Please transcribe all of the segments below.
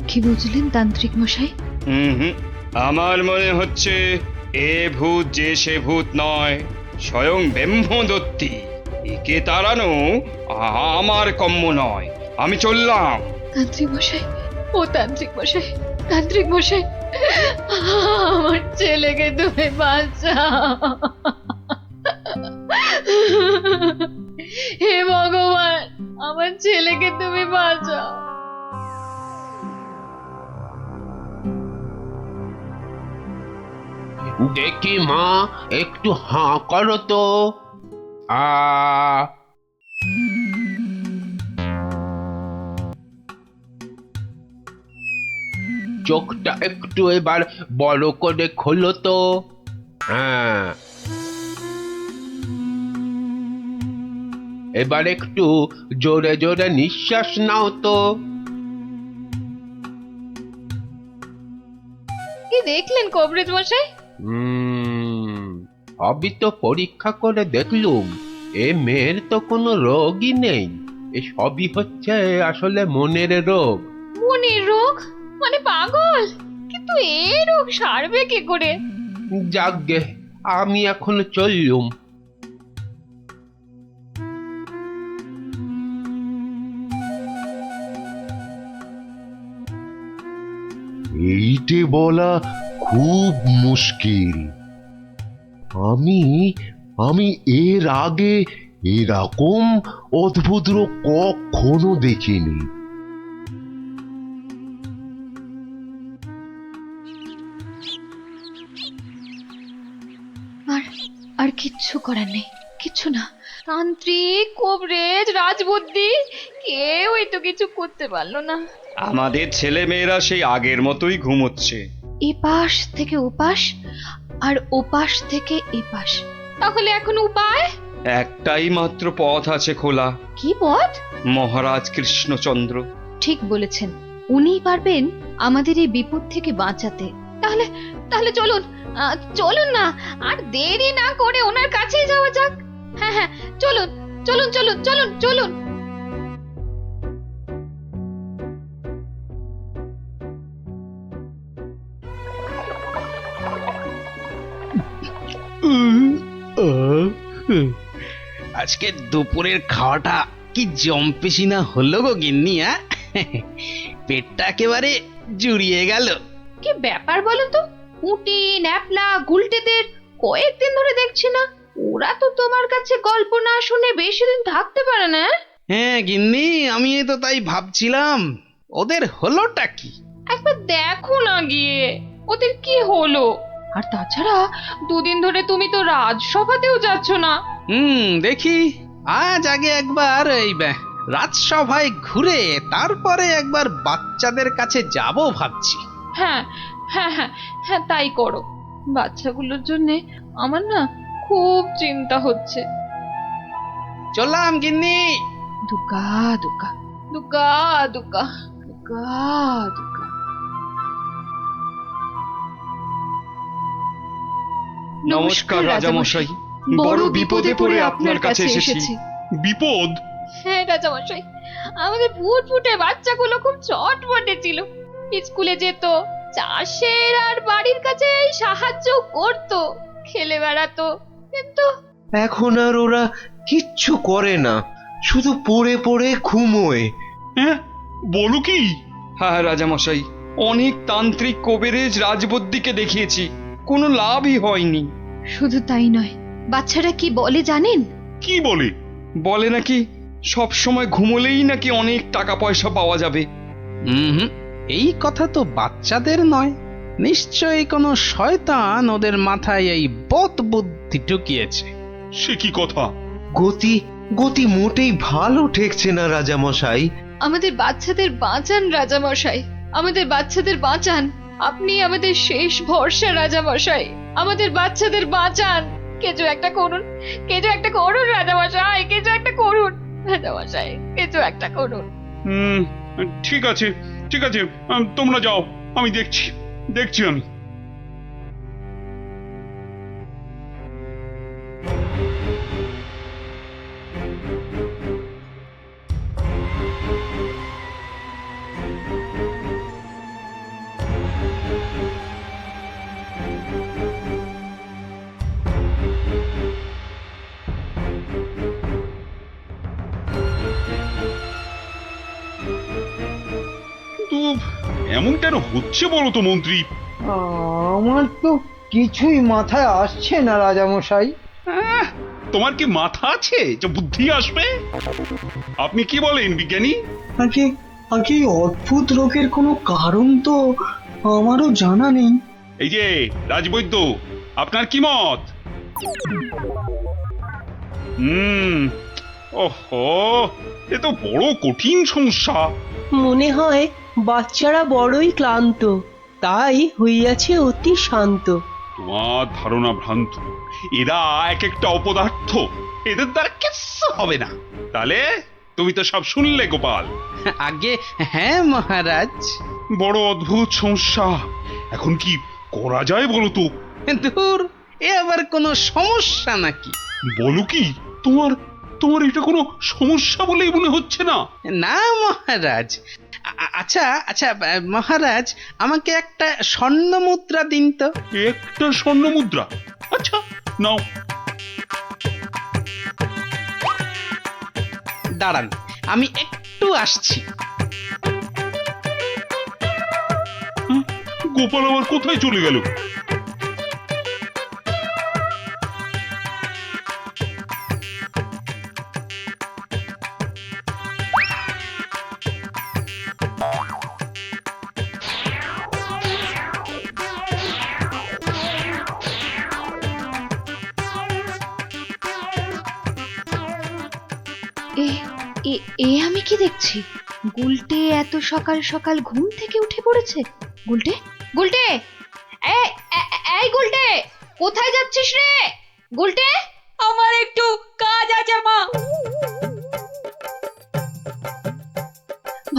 কি বুঝলেন তান্ত্রিক মশাই? হুম, আমার মনে হচ্ছে এ ভূত যে সে ভূত নয়, স্বয়ং ব্রহ্মদত্তী। একে তাড়ানো আমার কম্য নয়। আমি চললাম। তান্ত্রিক মশাই, ও তান্ত্রিক মশাই, তান্ত্রিক মশাই, আমার ছেলেকে তুমি বাঁচাও। হে ভগবান, আমার ছেলেকে তুমি বাঁচাও। দেখি মা, একটু হাঁ করো তো। আ চোখটা একটু এবার বড় করে খোলো তো। হ্যাঁ, এবার একটু জোরে জোরে নিঃশ্বাস নাও তো। কি দেখলেন কবরেজ মশাই? সবই তো পরীক্ষা করে দেখলুম, এ মেয়ের তো কোনো রোগই নেই। এ সবই হচ্ছে আসলে মনের রোগ। মনের রোগ? মানে পাগল? কিন্তু এই রোগ সারবে কি করে? যাকগে, আমি এখন চললুম। এইটে বলা খুব মুশকিল। আমি আমি এর আগে এরকম অদ্ভুত রোগ কখনো দেখিনি। আর আর কিচ্ছু করার নেই, কিচ্ছু না। তান্ত্রিক, কবরেজ, রাজবুদ্ধি, কেউই তো কিছু করতে পারলো না। আমাদের ছেলে মেয়েরা সেই আগের মতোই ঘুমোচ্ছে। এপাশ থেকে ওপাশ, আর ওপাশ থেকে এপাশ। তাহলে এখন উপায়? একটাই মাত্র পথ আছে খোলা, কি পথ? মহারাজ কৃষ্ণচন্দ্র। ঠিক বলেছেন, উনিই পারবেন আমাদের এই বিপদ থেকে বাঁচাতে। তাহলে তাহলে চলুন, চলুন না, আর দেরি না করে ওনার কাছেই যাওয়া যাক। হ্যাঁ হ্যাঁ, চলুন চলুন চলুন চলুন চলুন। আজকে দুপুরের খাওয়াটা কি জম্পেশি না হলো গো গিন্নি? পেটটা একেবারে জুড়িয়ে গেল। কি ব্যাপার বলুন তো? পুঁটি, ন্যাপলা, গুলটেদের কয়েকদিন ধরে দেখছি না। ওরা তো তোমার কাছে গল্প না শুনে বেশি দিন থাকতে পারে না। হ্যাঁ গিন্নি, আমি তো তাই ভাবছিলাম, ওদের হলোটা কি? একবার দেখো না গিয়ে ওদের কি হলো। আর তাছাড়া দুদিন ধরে তুমি তো রাজসভাতেও যাচ্ছ না। দেখি আজ আগে একবার এই রাজসভায় ঘুরে তারপরে একবার বাচ্চাদের কাছে যাব ভাবছি। হ্যাঁ হ্যাঁ হ্যাঁ হ্যাঁ, তাই করো। বাচ্চাগুলোর জন্য আমার না খুব চিন্তা হচ্ছে। চললাম গিন্নি। দুগা দুগা দুগা দুগা দুগা দুগা। নমস্কার রাজামশাই। বড় বিপদে পড়ে আপনার কাছে এসেছি। বিপদ? হ্যাঁ রাজামশাই, আমাদের ফুটফুটে বাচ্চাগুলো খুব চটপটে ছিল। স্কুলে যেত, চাষের আর বাড়ির কাছে সাহায্য করত, খেলে বেড়াতো, কিন্তু এখন আর ওরা কিচ্ছু করে না, শুধু পড়ে পড়ে ঘুমোয়। হ্যাঁ, বলো কি? হ্যাঁ রাজামশাই, অনেক তান্ত্রিক, কবিরাজ, রাজবদ্যিকে দেখিয়েছি, কোনো লাভই হয়নি। শুধু তাই নয়, বাচ্চারা কি বলে জানেন? কি বলে? বলে নাকি সব সময় ঘুমোলেই নাকি অনেক টাকা পয়সা পাওয়া যাবে। হুম, এই কথা তো বাচ্চাদের নয়, নিশ্চয়ই কোনো শয়তান ওদের মাথায় এই বদ বুদ্ধি ঢুকিয়েছে। সে কি কথা? গতি গতি মোটেই ভালো ঠেকছে না রাজামশাই। আমাদের বাচ্চাদের বাঁচান রাজামশাই, আমাদের বাচ্চাদের বাঁচান। আপনি আমাদের শেষ ভরসা রাজামশাই, আমাদের বাচ্চাদের বাঁচান। কিছু একটা করুন, কিছু একটা করুন রাজামশাই, কিছু একটা করুন রাজামশাই, কিছু একটা করুন। হুম, ঠিক আছে, ঠিক আছে, তোমরা যাও, আমি দেখছি, দেখছি আমি। এমন কেন হচ্ছে বলো তো মন্ত্রী? আমার তো কিছুই মাথায় আসছে না রাজামশাই। আহ, তোমার কি মাথা আছে যে বুদ্ধি আসবে? আপনি কি বলেন বিজ্ঞানী? আগে আগে এই অদ্ভুত রোগের কোনো কারণ তো আমারও জানা নেই। এই যে রাজবৈদ্য, আপনার কি মত? ওহো, এ তো বড় কঠিন সমস্যা। মনে হয় বাচ্চারা বড়ই ক্লান্ত, তাই হইয়াছে অতি শান্ত। তোমার ধারণা ভ্রান্ত। এরা এক একটা অপদার্থ, এদের দ্বারা কিচ্ছু হবে না। তাহলে তুমি তো সব শুনলে গোপাল। আগে হ্যাঁ মহারাজ। বড় অদ্ভুত সমস্যা, এখন কি করা যায় বলো তো? দূর, এ আবার কোনো সমস্যা নাকি? বলো কি, তোমার তোমার এটা কোনো সমস্যা বলেই মনে হচ্ছে না? না মহারাজ। আচ্ছা আচ্ছা মহারাজ, আমাকে একটা স্বর্ণ মুদ্রা দিন তো। একটা স্বর্ণ মুদ্রা? আচ্ছা, নাও। দাঁড়ান, আমি একটু আসছি। গোপাল আবার কোথায় চলে গেল? এ এ এ আমি কি দেখছি? গুলটে এত সকাল সকাল ঘুম থেকে উঠে পড়েছে। গুলটে, গুলটে, এই গুলটে, কোথায় যাচ্ছিস রে? গুলটে, আমার একটু কাজ আছে মা।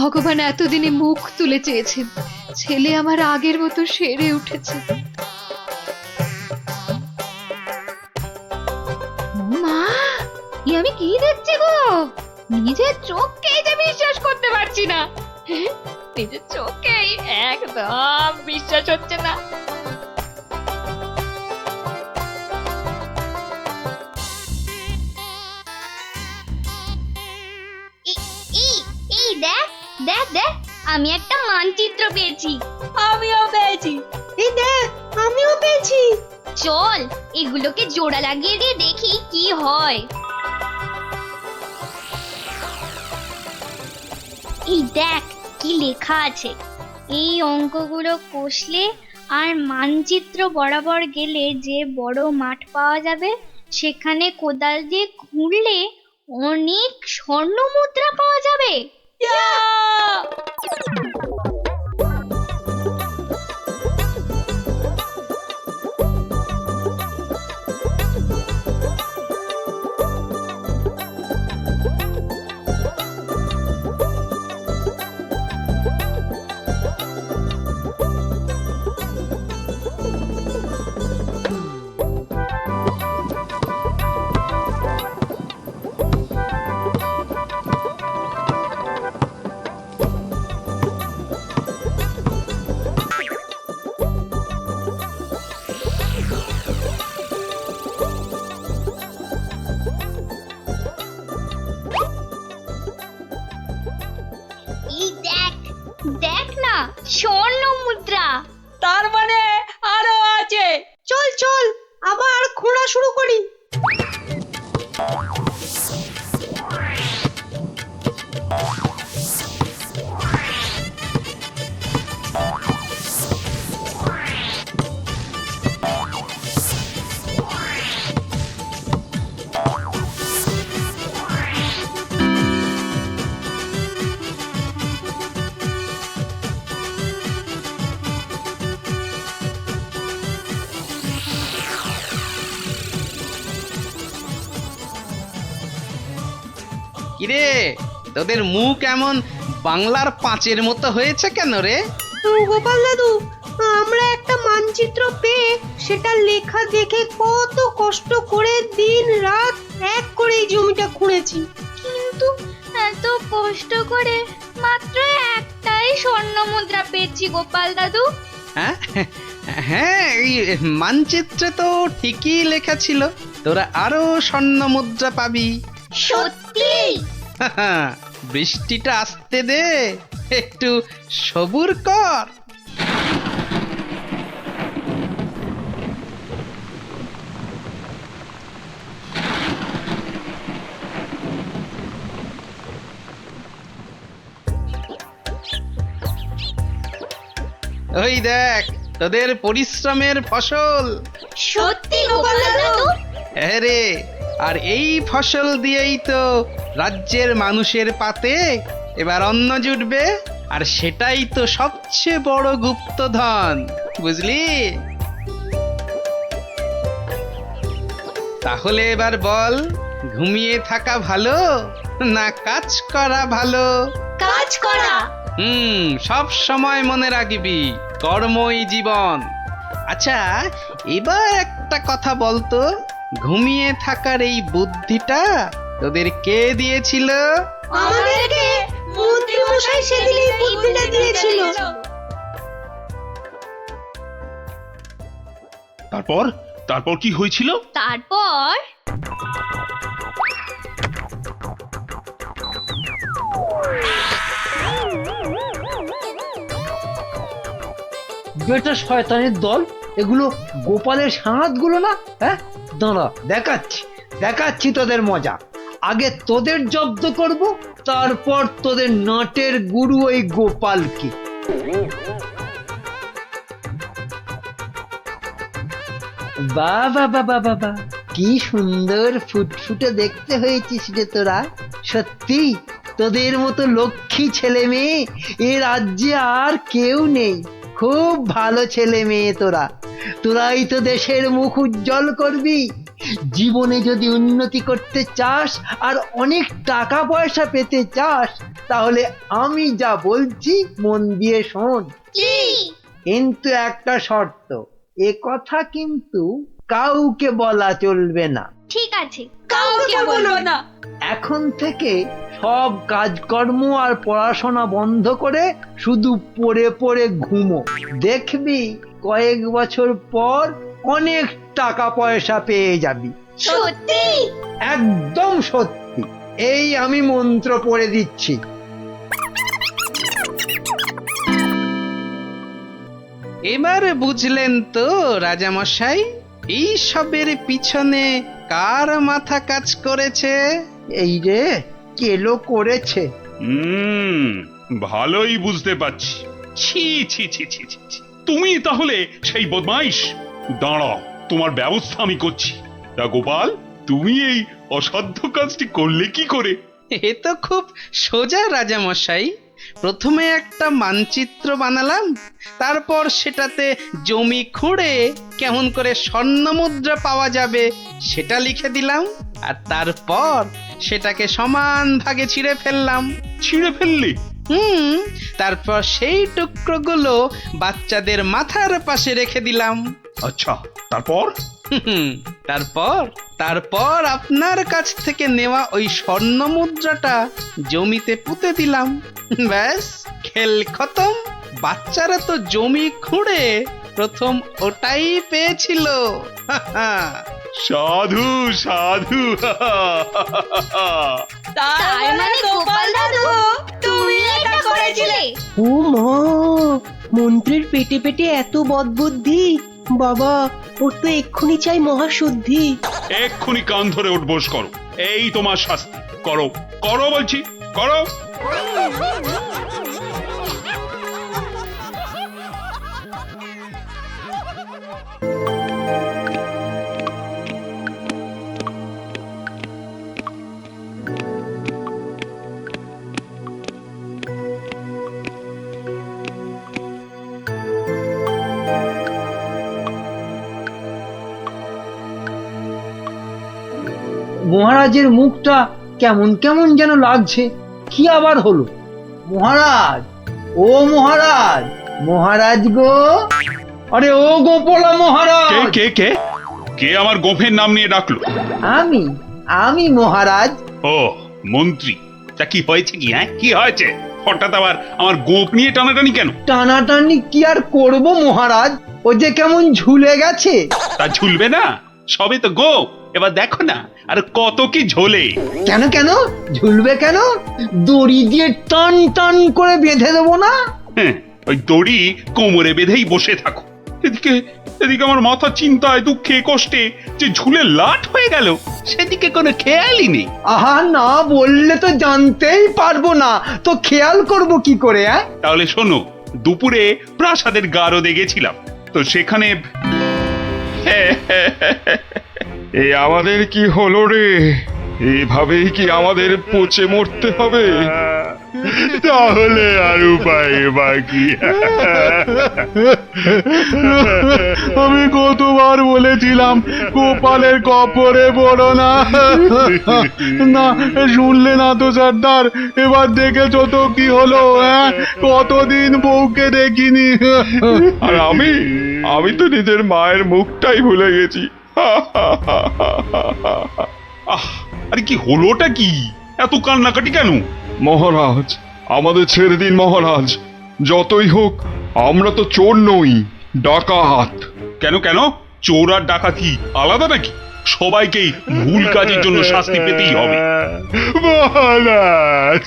ভগবান এতদিনে মুখ তুলে চেয়েছেন, ছেলে আমার আগের মতো সেরে উঠেছে। মা, আমি কি দেখছি গো? নিজের চোখকেই যে বিশ্বাস করতে পারছি না। নিজের চোখেই একদম বিশ্বাস হচ্ছে না। এই দেখ দেখ দেখ, আমি একটা মানচিত্র পেয়েছি। আমিও পেয়েছি। এই দেখ, আমিও পেয়েছি। চল এগুলোকে জোড়া লাগিয়ে দিয়ে দেখি কি হয়। এই দেখ কি লেখা আছে। এই অঙ্কগুলো কষলে আর মানচিত্র বরাবর গেলে যে বড় মাঠ পাওয়া যাবে, সেখানে কোদাল দিয়ে খুঁড়লে অনেক স্বর্ণ মুদ্রা পাওয়া যাবে। এই দেখ দেখ না, স্বর্ণ মুদ্রা। তার মানে আরো আছে। চল চল, আবার খোঁড়া শুরু করি। কিরে, তোদের মুখ এমন বাংলার পাঁচের মতো হয়েছে কেন রে? গোপাল দাদু, আমরা একটা মানচিত্র পেয়ে সেটা লেখা দেখে কত কষ্ট করে দিন রাত এক করে এই জমিটা খুঁড়েছি। কিন্তু এত কষ্ট করে মাত্র একটাই স্বর্ণ মুদ্রা পেয়েছি গোপাল দাদু। হ্যাঁ হ্যাঁ, এই মানচিত্রে তো ঠিকই লেখা ছিল তোরা আরো স্বর্ণ মুদ্রা পাবি। সত্যি? বৃষ্টিটা আসতে দে, একটু সবুর কর। ওই দেখ তোদের পরিশ্রমের ফসল। সত্যি গোপাল দাদু? হ্যাঁ রে, আর এই ফসল দিয়েই তো রাজ্যের মানুষের পাতে এবার অন্ন জুটবে, আর সেটাই তো সবচেয়ে বড় গুপ্তধন, বুঝলি? তাহলে এবার বল, ঘুমিয়ে থাকা ভালো না কাজ করা ভালো? কাজ করা। সব সময় মনে রাখবি, কর্মই জীবন। আচ্ছা, এবার একটা কথা বলতো, ঘুমিয়ে থাকার এই বুদ্ধিটা তোদের কে দিয়েছিল? আমাদেরকে মন্ত্রী মশাই সেদিন এই বুদ্ধিটা দিয়েছিল। তারপর তারপর কি হয়েছিল? তারপর বেটা শয়তানের দল, এগুলো গোপালের সাঁতগুলো না? হ্যাঁ, দাঁড়া দেখাচ্ছি দেখাচ্ছি তোদের মজা। আগে তোদের জব্দ করব, তারপর তোদের নাটের গুরু ওই গোপালকে। বাবা বাবা বাবা, কি সুন্দর ফুটফুটে দেখতে হয়েছিস রে তোরা। সত্যি তোদের মতো লক্ষ্মী ছেলে মেয়ে এ রাজ্যে আর কেউ নেই। খুব ভালো ছেলে মেয়ে তোরা, তোরাই তো দেশের মুখ উজ্জ্বল করবি। জীবনে যদি উন্নতি করতে চাস আর অনেক টাকা পয়সা পেতে চাস, তাহলে আমি যা বলছি মন দিয়ে শোন। কিন্তু একটা শর্ত, এ কথা কিন্তু কাউকে বলা চলবে না। ঠিক আছে, কাউকে বলবো না। এখন থেকে সব কাজকর্ম আর পড়াশোনা বন্ধ করে শুধু পড়ে পড়ে ঘুমো। দেখবি কয়েক বছর পর অনেক টাকা পয়সা পেয়ে যাবি। সত্যি? একদম সত্যি। এই আমি মন্ত্র পড়ে দিচ্ছি। এবার বুঝলেন তো রাজামশাই, এই সবের পিছনে কার মাথা কাজ করেছে? এই রে, কেলো করেছে। ভালোই বুঝতে পারছি। ছি ছি ছি ছি ছি ছি। তুমি তাহলে সেই বদমাইশ। দাঁড়াও, তোমার ব্যবস্থা আমি করছি। তা গোপাল, তুমি এই অসাধ্য কাজটি করলে কি করে? এ তো খুব সোজা রাজামশাই। প্রথমে একটা মানচিত্র বানালাম, তারপর সেটাতে জমি খুঁড়ে কেমন করে স্বর্ণ মুদ্রা পাওয়া যাবে সেটা লিখে দিলাম, আর তারপর সেটাকে সমান ভাগে ছিঁড়ে ফেললাম। ছিঁড়ে ফেললে? তারপর সেই টুকরোগুলো বাচ্চাদের মাথার পাশে রেখে দিলাম। আচ্ছা, তারপর? তারপর তারপর আপনার কাছ থেকে নেওয়া ওই স্বর্ণ মুদ্রাটা জমিতে পুঁতে দিলাম। ব্যাস, খেল খতম। বাচ্চারা তো জমি খুঁড়ে প্রথম ওটাই পেয়েছিল। সাধু সাধু। তার মানে গোপাল দাদু তুমি এটা করেছিলে? ও মা, মন্ত্রীর পেটে পেটে এত বদবুদ্ধি! বাবা, ওর তো এক্ষুনি চাই মহাশুদ্ধি। এক্ষুনি কান ধরে উঠবোস করো, এই তোমার শাস্তি। করো করো বলছি, করো। মহারাজের মুখটা কেমন কেমন যেন লাগছে। কি আবার হলো? মহারাজ, ও মহারাজ, মহারাজ গো, আরে ও গোপালা মহারাজ। কে কে কে কে আমার গোফের নাম নিয়ে ডাকলো? আমি আমি মহারাজ। ও মন্ত্রী, তা কি হয়েছে? কি হ্যাঁ, কি হয়েছে? হঠাৎ আবার আমার গোপ নিয়ে টানাটানি কেন? টানাটানি কি আর করব মহারাজ, ও যে কেমন ঝুলে গেছে। তা ঝুলবে না, সবে তো গোপ। এবার দেখো না আর কত কি ঝোলে। কেন কেন ঝুলবে কেন? দড়ি দিয়ে টান টান করে বেঁধে দেবো না? হ্যাঁ, ওই দড়ি কোমরে বেঁধেই বসে থাকো। এদিকে এদিকে আমার মাথা চিন্তায় দুঃখে কষ্টে যে ঝুলে লাট হয়ে গেল সেদিকে কোনো খেয়ালই নেই। আহা, না বললে তো জানতেই পারবো না, তো খেয়াল করব কি করে? তাহলে শোনো, দুপুরে প্রাসাদের গারদে গেছিলাম, তো সেখানে এ আমাদের কি হলো রে? এভাবেই কি আমাদের পচে মরতে হবে? তাহলে আর উপায় বাকি। আমি কতবার বলেছিলাম গোপালের কপরে পড়ো না। না শুনলে না তো সর্দার, এবার দেখেছো তো কি হলো? কতদিন বউকে দেখিনি। আর আমি তো নিজের মায়ের মুখটাই ভুলে গেছি। আরে কি হলোটা কি? এত কান্নাকাটি কেন? মহারাজ, আমাদের ছেড়ে দিন মহারাজ। যতই হোক আমরা তো চোর নই, ডাকাত। কেন কেন? চোর আর ডাকাতি আলাদা নাকি? সবাইকেই ভুল কাজের জন্য শাস্তি পেতেই হবে। মহারাজ,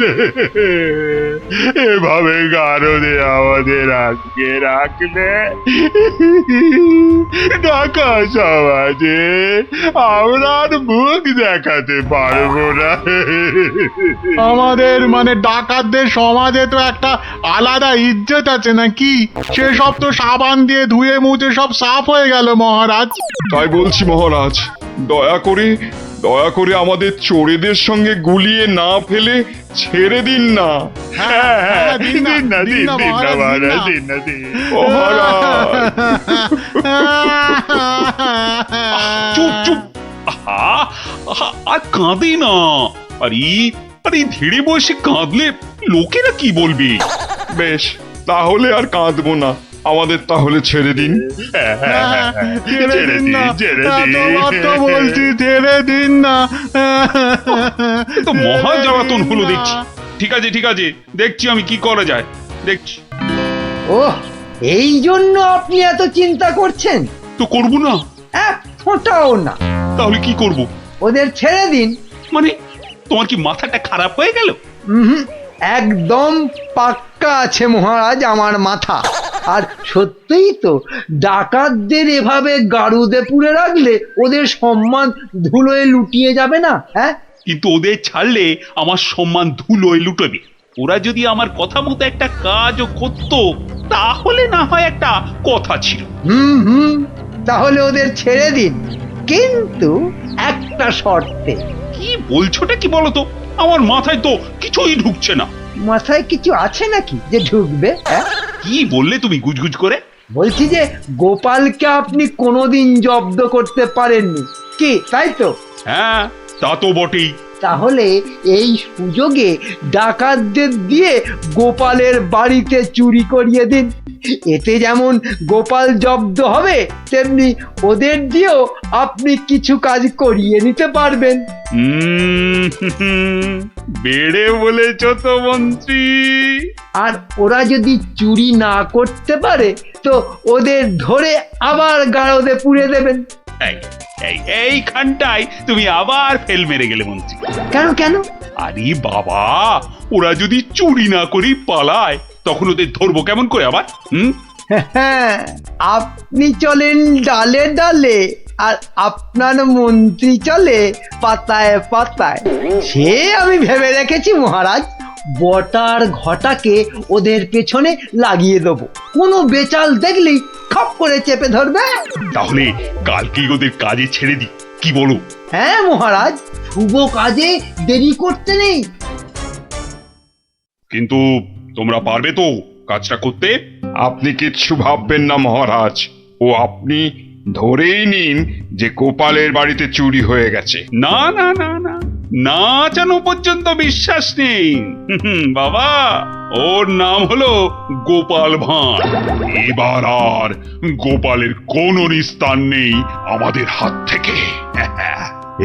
এভাবে গারদে আমাদের আটকে রাখলে ঢাকা সমাজে আমরা আর মুখ দেখাতে পারবো না। আমাদের মানে ডাকাতদের সমাজে তো একটা আলাদা ইজ্জত আছে নাকি? সেসব তো সাবান দিয়ে ধুয়ে মুছে সব সাফ হয়ে গেল মহারাজ। তাই বলছি মহারাজ, দয়া করে আমাদের চোরেদের সঙ্গে গুলিয়ে না ফেলে ছেড়ে দিন না। চুপ চুপ, আর কাঁদে না। আরে ধীরে বসে কাঁদলে লোকেরা কি বলবে? বেশ, তাহলে আর কাঁদবো না, আমাদের তাহলে ছেড়ে দিন। বলছি ছেড়ে দিন না। তো মহা জ্বালাতন হলো দেখছি। ঠিক আছে, দেখছি আমি কি করা যায়, দেখছি। ও, এই জন্য আপনি এত চিন্তা করছেন? তো করবো না? এক ফোঁটাও না। তাহলে কি করব? ওদের ছেড়ে দিন। মানে তোমার কি মাথাটা খারাপ হয়ে গেল? একদম পাক্কা আছে মহারাজ আমার মাথা। আর সত্যিই তো, ডাকাতদের এভাবে গারুদে পুরে রাখলে ওদের সম্মান ধুলোয় লুটিয়ে যাবে না? কিন্তু ওদের ছাড়লে আমার সম্মান ধুলোয় লুটবে। ওরা যদি আমার কথা মতো একটা কাজও করতো তাহলে না হয় একটা কথা ছিল। তাহলে ওদের ছেড়ে দিন, কিন্তু একটা শর্তে। কি বলছোটা কি বলতো? আমার মাথায় তো কিছুই ঢুকছে না। মাথায় কিছু আছে নাকি যে ঢুকবে? কি বললে তুমি গুজগুজ করে? বলছি যে গোপালকে আপনি কোনোদিন জব্দ করতে পারেননি কি, তাই তো? হ্যাঁ, তা তো বটেই। তাহলে এই সুযোগে ডাকাতদের দিয়ে গোপালের বাড়িতে চুরি করিয়ে দিন। এতে যেমন গোপাল জব্দ হবে, তেমনি ওদের দিয়েও আপনি কিছু কাজ করিয়ে নিতে পারবেন। বেড়ে বলেছ তো মন্ত্রী। আর ওরা যদি চুরি না করতে পারে তো ওদের ধরে আবার গারদে পুড়ে দেবেন। এইখানটায় তুমি আবার ফেল মেরে গেলে মন্ত্রী। কেন? আরে বাবা, ওরা যদি চুরি না করি পালায় তখন ওদের ধরবো কেমন করে আবার? আপনি চলেন ডালে ডালে, আর আপনার মন্ত্রী চলে পাতায় পাতায়। সে আমি ভেবে রেখেছি মহারাজ। বটার ঘটাকে ওদের পেছনে লাগিয়ে দেবো, কোনো বেচাল দেখলেই খপ করে চেপে ধরবে। তাহলে কালকেই ওদের কাজে ছেড়ে দিই, কি বলো? হ্যাঁ মহারাজ, শুভ কাজে দেরি করতে নেই। কিন্তু তোমরা পারবে তো কাজটা করতে? আপনি কিচ্ছু ভাববেন না মহারাজ, ও আপনি ধরেই নিন যে গোপালের বাড়িতে চুরি হয়ে গেছে। না না না না, না জানো পর্যন্ত বিশ্বাস নেই। বাবা, ওর নাম হলো গোপাল ভাঁড়। এবার আর গোপালের কোনো নিস্তার নেই আমাদের হাত থেকে।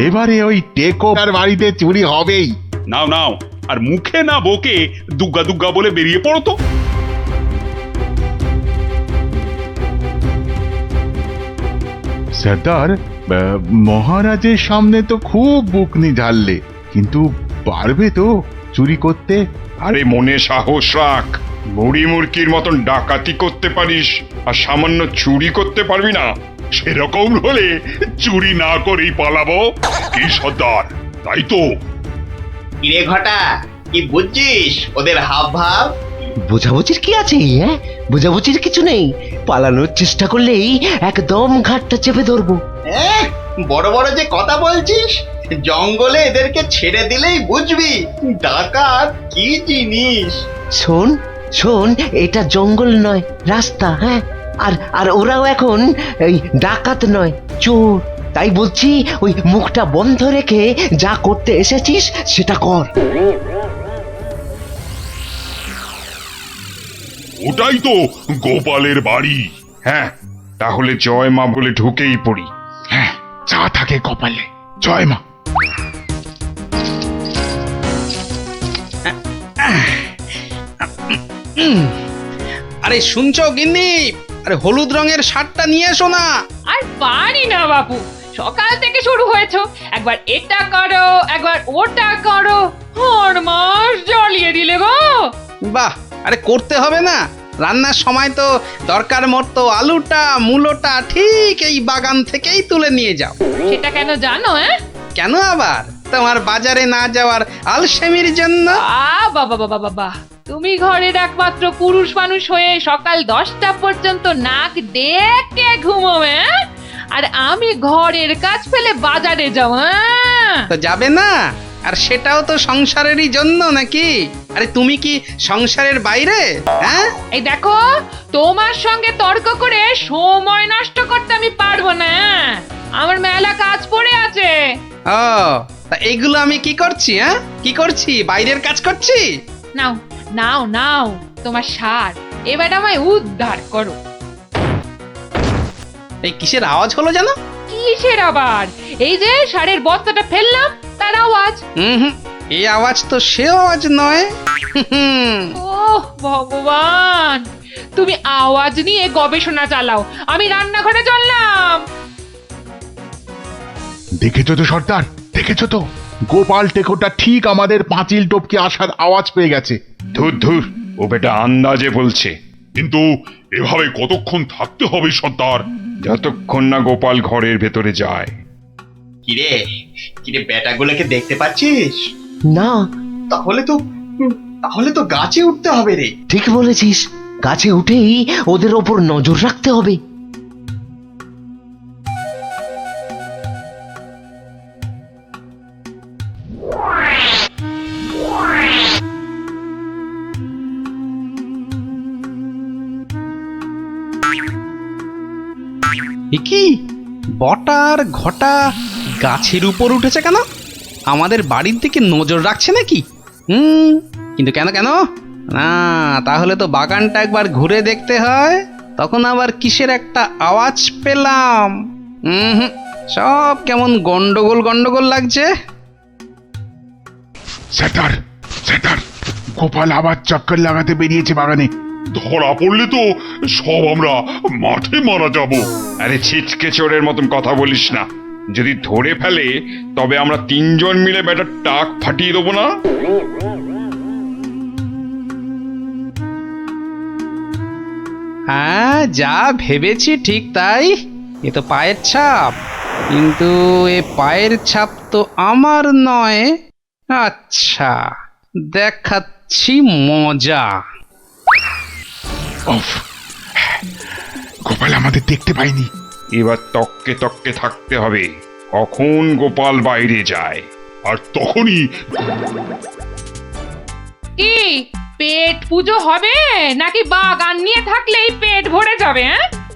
এবারে ওই টেকোর বাড়িতে চুরি হবেই। নাও, আর মুখে না বকে দুগ্গা দুগ্গা বলে বেরিয়ে পড়ো তো। সর্দার, মহারাজের সামনে তো খুব বুকনি ঝাড়লে, কিন্তু পারবে তো চুরি করতে? আরে মনে সাহস রাখ, বুড়ি মুরকির মতন ডাকাতি করতে পারিস আর সামান্য চুরি করতে পারবি না? সেরকম হলে চুরি না করেই পালাবো কি সর্দার, তাই তো? কিরে ঘটা, কি বুঝছিস ওদের হাব ভাব? বোঝাবুঝির কি আছে? হ্যাঁ, বোঝাবুঝির কিছু নেই। পালানোর চেষ্টা করলেই একদম ঘাটটা চেপে ধরবো। বড় বড় যে কথা বলছিস, জঙ্গলে এদেরকে ছেড়ে দিলেই বুঝবি ডাকাত কি জিনিস। শোন শোন, এটা জঙ্গল নয়, রাস্তা। হ্যাঁ, আর আর ওরাও এখন এই ডাকাত নয়, চোর। তাই বলছি, ওই মুখটা বন্ধ রেখে যা করতে এসেছিস সেটা কর। ওটাই তো গোপালের বাড়ি। হ্যাঁ, তাহলে জয় মা বলে ঢুকেই পড়ি। হ্যাঁ, যা থাকে কপালে, জয় মা। আরে শুনছো গিন্নি, আরে হলুদ রঙের শার্টটা নিয়ে এসো না। আর পারি না বাবু, সকাল থেকে শুরু হয়েছে, একবার এটা করো একবার ওটা করো, আর মাস জ্বালিয়ে দিলে গো। বাহ, আরে করতে হবে না, রান্নার সময় তো দরকার মতো আলুটা মূলোটা ঠিক এই বাগান থেকেই তুলে নিয়ে যাও। সেটা কেন জানো? কেন আবার? তোমার বাজারে না যাওয়ার আলসেমির জন্য। বাবা বাবা বাবা, তুমি ঘরের একমাত্র পুরুষ মানুষ হয়ে সকাল 10টা পর্যন্ত নাক ডেকে ঘুমোবে, আর আমি ঘরের কাজ ফেলে বাজারে যাও? তো যাবে না? আর সেটাও তো সংসারেরই জন্য নাকি? আরে তুমি কি সংসারের বাইরে? হ্যাঁ, এই দেখো, তোমার সঙ্গে তর্ক করে সময় নষ্ট করতে আমি পারবো না। আমার মেলা কাজ পড়ে আছে। ও, তা এইগুলো আমি কি করছি? হ্যাঁ, কি করছি? বাইরের কাজ করছি? নাও নাও নাও তোমার সার, এবার আমায় উদ্ধার করো। এই কিসের আওয়াজ হলো জানো? কিসের আবার? এই যে সারের বস্তাটা ফেললাম তার আওয়াজ। হুম, এই আওয়াজ তো সে আওয়াজ নয়। ওহ ভগবান, তুমি আওয়াজ নিয়ে গবেষণা চালাও, আমি রান্নাঘরে চললাম। দেখেছো তো সর্দার, দেখেছো তো, গোপাল টেকোটা ঠিক আমাদের পাঁচিল টপকে আসার আওয়াজ পেয়ে গেছে। ধুর ধুর, ও বেটা আন্দাজে বলছে। কিন্তু এভাবে কতক্ষণ থাকতে হবে সর্দার? যতক্ষণ না গোপাল ঘরের ভেতরে যায়। কিরে কিরে, বেটাগুলোকে দেখতে পাচ্ছিস? না। তাহলে তো গাছে উঠতে হবে রে। ঠিক বলেছিস, গাছে উঠেই ওদের ওপর নজর রাখতে হবে। কি বটার ঘটা গাছের উপর উঠেছে কেন? আমাদের বাড়ির দিকে নজর রাখছে নাকি? কিন্তু কেন কেন না, তাহলে তো বাগানটা একবার ঘুরে দেখতে হয়। তখন আবার কিসের একটা আওয়াজ পেলাম। সব কেমন গন্ডগোল গন্ডগোল লাগছে। স্যার, স্যার, গোপাল আবার চক্কর লাগাতে বেরিয়েছে বাগানে। ধরা পড়লে তো সব আমরা মাঠে মারা যাব। আরে ছিচকে চোরের মতন কথা বলিস না, যদি ধরে ফেলে তবে আমরা 3 জন মিলে বেটার টাক ফাটিয়ে দেবো না? হ্যাঁ, যা ভেবেছি ঠিক তাই। এ তো পায়ের ছাপ, কিন্তু এ পায়ের ছাপ তো আমার নয়। আচ্ছা, দেখাচ্ছি মজা। গোপাল আমাদের দেখতে পাইনি। এবার তককে তককে থাকতে হবে, কখন গোপাল বাইরে যায়। আর তখনই কি পেট পুজো হবে নাকি বাগান নিয়ে থাকলেই পেট ভরে যাবে?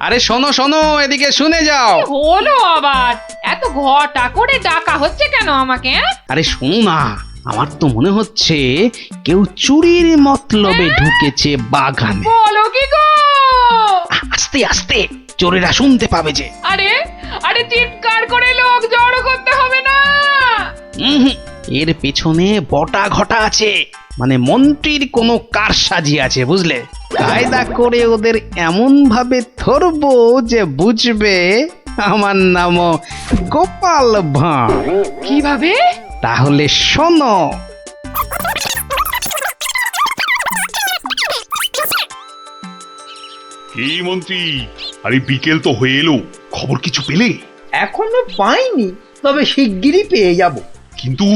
আরে শোনো শোনো, এদিকে শুনে যাও। হলো আবার, এত ঘটা করে ডাকা হচ্ছে কেন আমাকে? আরে শোনো না, আমার তো মনে হচ্ছে কেউ চুরির মতলবে ঢুকেছে বাগানে। বলো কি গো? আস্তে আস্তে, চোরেরা শুনতে পাবে যে। আরে আরে চিৎকার করে লোক জড়ো করতে হবে না। এর পেছনে বটা ঘটা আছে, মানে মন্ত্রীর কোনো কারসাজি আছে, বুঝলে? কায়দা করে ওদের এমন ভাবে ধরবো যে বুঝবে আমার নামও গোপাল ভাঁড়। কিভাবে? তাহলে শোনো। এই মন্ত্রী, আরে বিকেল তো হয়ে এলো, খবর কিছু পেলে? এখনো পাইনি, তবে শিগগিরই পেয়ে যাব। কিন্তু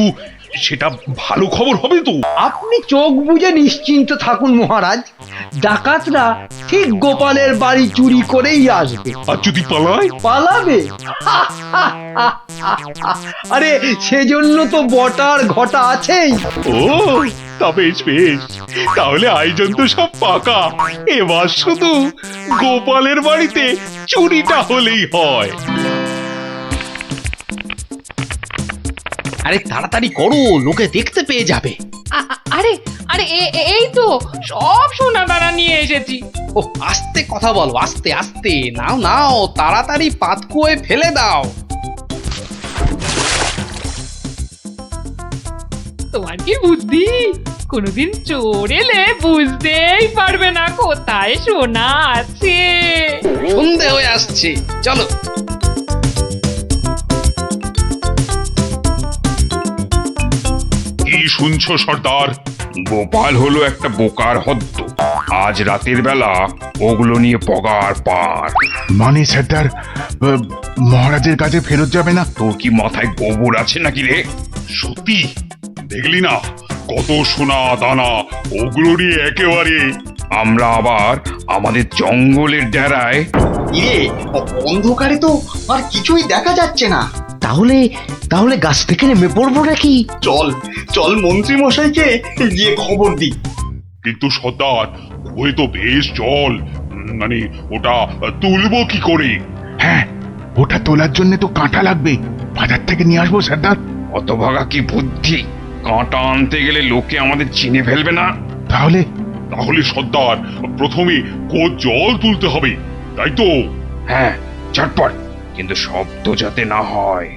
সেটা ভালো খবর হবে তো? আপনি চোখ বুজে নিশ্চিন্ত থাকুন মহারাজ, ডাকাতরা ঠিক গোপালের বাড়ি চুরি করেই আসবে। আর যদি পালায়? পালাবে? আরে সেজন্য তো বটার ঘটা আছেই। ও, তা বেশ বেশ, তাহলে আয়োজন তো সব পাকা। এবার শুধু গোপালের বাড়িতে চুরিটা হলেই হয়। আরে তাড়াতাড়ি করো, লোকে দেখতে পেয়ে যাবে। আরে আরে এই তো সব সোনা দানা নিয়ে এসেছি। ও আস্তে কথা বলো, আস্তে আস্তে। নাও নাও, তাড়াতাড়ি পাতকুয়োয় ফেলে দাও। তোমার কি বুদ্ধি! কোনোদিন চোর এলে বুঝতেই পারবে না কোথায় সোনা আছে। সন্ধে হয়ে আসছে, চলো। কি শুনছো সর্দার? গোপাল হলো একটা বোকার হদ্দ। আজ রাতের বেলা ওগুলো নিয়ে পগার পার। মানে সর্দার, মহারাজের কাছে ফেরত যাবে না? তোর কি মাথায় গোবর আছে নাকি রে? সত্যি দেখলি না কত সোনা দানা, ওগুলো নিয়ে একেবারে। আমরা আবার আমাদের জঙ্গলের ডেরায়। ইরে, অন্ধকারে তো আর কিছুই দেখা যাচ্ছে না। তাহলে তাহলে গাছ থেকে নেমে পড়বো নাকি? চল চল মন্ত্রী মশাইকে গিয়ে খবর দি। কিন্তু সর্দার, ওই তো বেশ জল, মানে ওটা তুলবো কি করে? হ্যাঁ, ওটা তোলার জন্য তো কাঁটা লাগবে, বাজার থেকে নিয়ে আসবো সর্দার। অত ভাগা কি বুদ্ধি! কাঁটা আনতে গেলে লোকে আমাদের চিনে ফেলবে না? তাহলে তাহলে সর্দার, প্রথমে জল তুলতে হবে, তাই তো? হ্যাঁ, ঝটপট, কিন্তু শব্দ যাতে না হয়।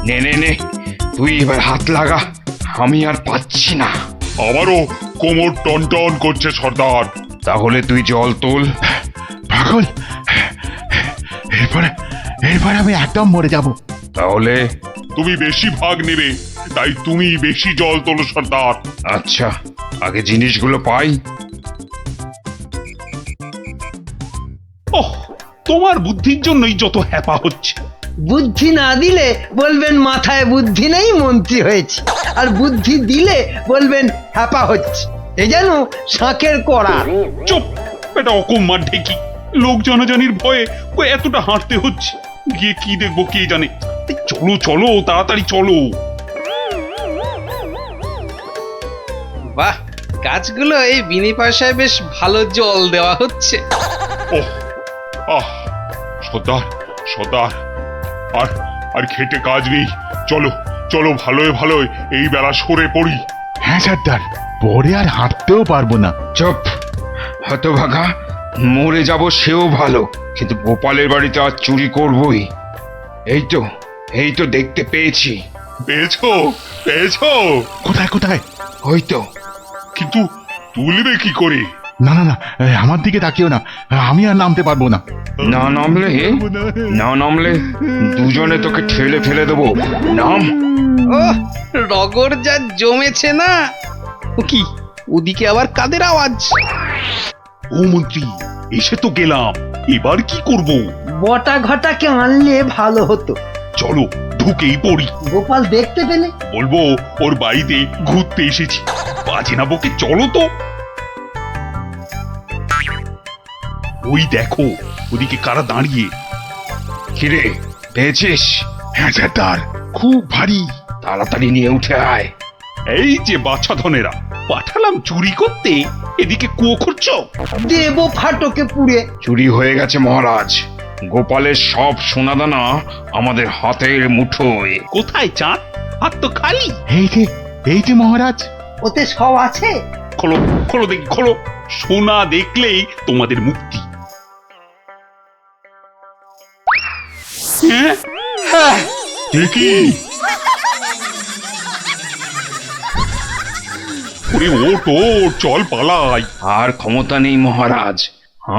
নে নে নে, তুই এবার হাত লাগা, আমি আর পাচ্ছি না। আমারও কোমর টন টন করছে সর্দার। তাহলে তুই জল তোল। পাগল, এরপরে এরপরে আমি একদম মরে যাব। তাহলে তুমি বেশি ভাগ নেবে, তাই তুমি বেশি জল তোলো সর্দার। আচ্ছা, আগে জিনিসগুলো পাই। ওহ, তোমার বুদ্ধির জন্যই যত হ্যাপা হচ্ছে। বুদ্ধি না দিলে বলবেন মাথায় বুদ্ধি নেই, মন্ত্রী হয়েছে। আর বুদ্ধি দিলে বলবেন হ্যাপা হচ্ছে। এ যেন শাঁখের কড়া। চুপ, এটা অকম্মার ঢেকি। লোক জনজানির ভয়ে ও এতটা হাঁটতে হচ্ছে। গিয়ে কি দেখবো কে জানে। চলো চলো, তাড়াতাড়ি চলো। বাহ, গাছগুলো এই বিনি পয়সায় বেশ ভালো জল দেওয়া হচ্ছে। ওহ, আহ, সর্দার সর্দার, আর আর খেটে কাজ নেই। চলো চলো, ভালোই ভালোই এই বেলা সরে পড়ি। হ্যাঁ সর্দার, পরে আর হাঁটতেও পারবো না। চুপ, হতভাগা, মরে যাব সেও ভালো, কিন্তু গোপালের বাড়িতে আজ চুরি করবই। এই তো দেখতে পেয়েছি। পেয়েছো পেয়েছো? কোথায় কোথায়? ওই তো। কিন্তু তুলবে কি করে? না না না, আমার দিকে তাকিও না, আমি আর নামতে পারবো না। না নামলে দুজনে তোকে ঠেলে ফেলে দেবো। নাম। ও রগর যা জমেছে না। ও কি, ওদিকে আবার কাদের আওয়াজ? ও মন্ত্রী, এসে তো গেলাম, এবার কি করব? বটা ঘটাকে আনলে ভালো হতো। চলো ঢুকেই পড়ি। গোপাল দেখতে পেলে বলবো ওর বাড়িতে ঘুরতে এসেছি। বাজে না বকে, চলো তো। ওই দেখো, ওদিকে কারা দাঁড়িয়ে। কিরে, পেয়েছিস? হ্যাঁ সর্দার, খুব ভারী। তাড়াতাড়ি নিয়ে উঠে আয়। এই যে বাছাধনেরা, পাঠালাম চুরি করতে, এদিকে কুয়ো খুঁড়ছো। দেব ফাটকে পুড়ে। চুরি হয়ে গেছে মহারাজ। গোপালের সব সোনাদানা আমাদের হাতের মুঠোয়। কোথায় চাঁদ? হাত তো খালি। এই যে মহারাজ। ওতে সব আছে। খোলো খোলো দেখি, খোলো। সোনা দেখলেই তোমাদের মুক্তি। হ্যাঁ, এ কি? ওরে ওঠ, চল পালাই। আর ক্ষমতা নেই মহারাজ,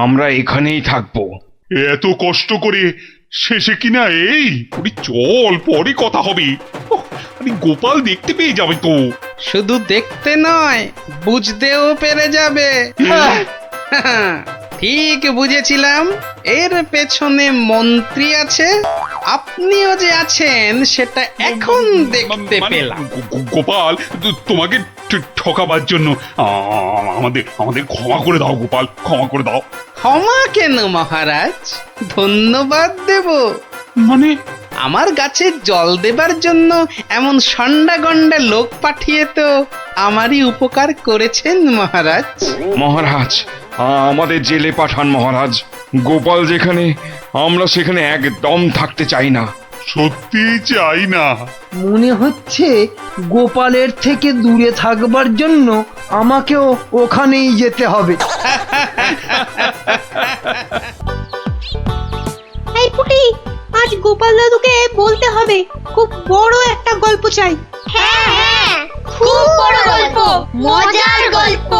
আমরা এখানেই থাকবো। এত কষ্ট করে শেষে কিনা এই। ওরে চল, পরে কথা হবে। ওহ, আরে গোপাল দেখতে পেয়ে যাবে তো। শুধু দেখতে নয়, বুঝতেও পেরে যাবে। ঠিক বুঝেছিলাম, এর পেছনে মন্ত্রী আছে। আপনিও যে আছেন সেটা এখন দেখতে পেলাম। গোপাল, তোমাকে ঠকাবার জন্য আমাদের ক্ষমা করে দাও গোপাল, ক্ষমা করে দাও। ক্ষমা কেন মহারাজ, ধন্যবাদ দেব। মানে? আমার গাছে জল দেবার জন্য এমন সন্ডা গন্ডা লোক পাঠিয়ে তো আমারই উপকার করেছেন মহারাজ। মহারাজ, আমাদের জেলে পাঠান মহারাজ। গোপাল যেখানে, আমরা সেখানে একদম থাকতে চাই না। সত্যি চাই না। মনে হচ্ছে গোপালের থেকে দূরে থাকবার জন্য আমাকেও ওখানেই যেতে হবে। এই পুটি, আজ গোপাল দাদুকে বলতে হবে খুব বড় একটা গল্প চাই। হ্যাঁ হ্যাঁ, খুব বড় গল্প, মজার গল্প।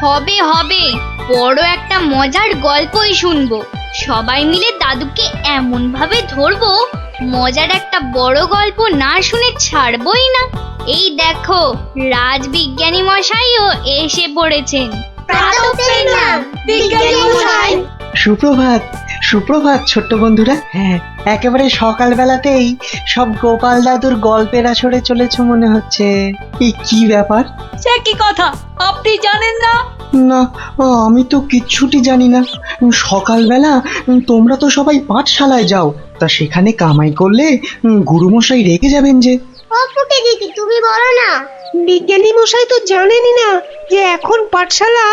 হবে হবে, বড় একটা মজার গল্পই শুনবো। সবাই মিলে দাদুকে এমন ভাবে ধরবো, মজার একটা বড় গল্প না শুনে ছাড়বই না। এই দেখো, রাজবিজ্ঞানী মশাইও এসে পড়েছেন। সুপ্রভাত, সুপ্রভাত ছোট্ট বন্ধুরা। হ্যাঁ, একেবারে সকালবেলাতেই সব গোপাল দাদুর গল্পের আসরে চলেছ মনে হচ্ছে। এই কি ব্যাপার? সে কি কথা, আপনি জানেন না? না, আমি তো কিচ্ছুটি জানি না। সকালবেলা তোমরা তো সবাই পাঠশালায় যাও, তা সেখানে কামাই করলে গুরুমশাই রেগে যাবেন যে। দিদি তুমি বলো না। বিজ্ঞানী মশাই তো জানেনই না যে এখন পাঠশালা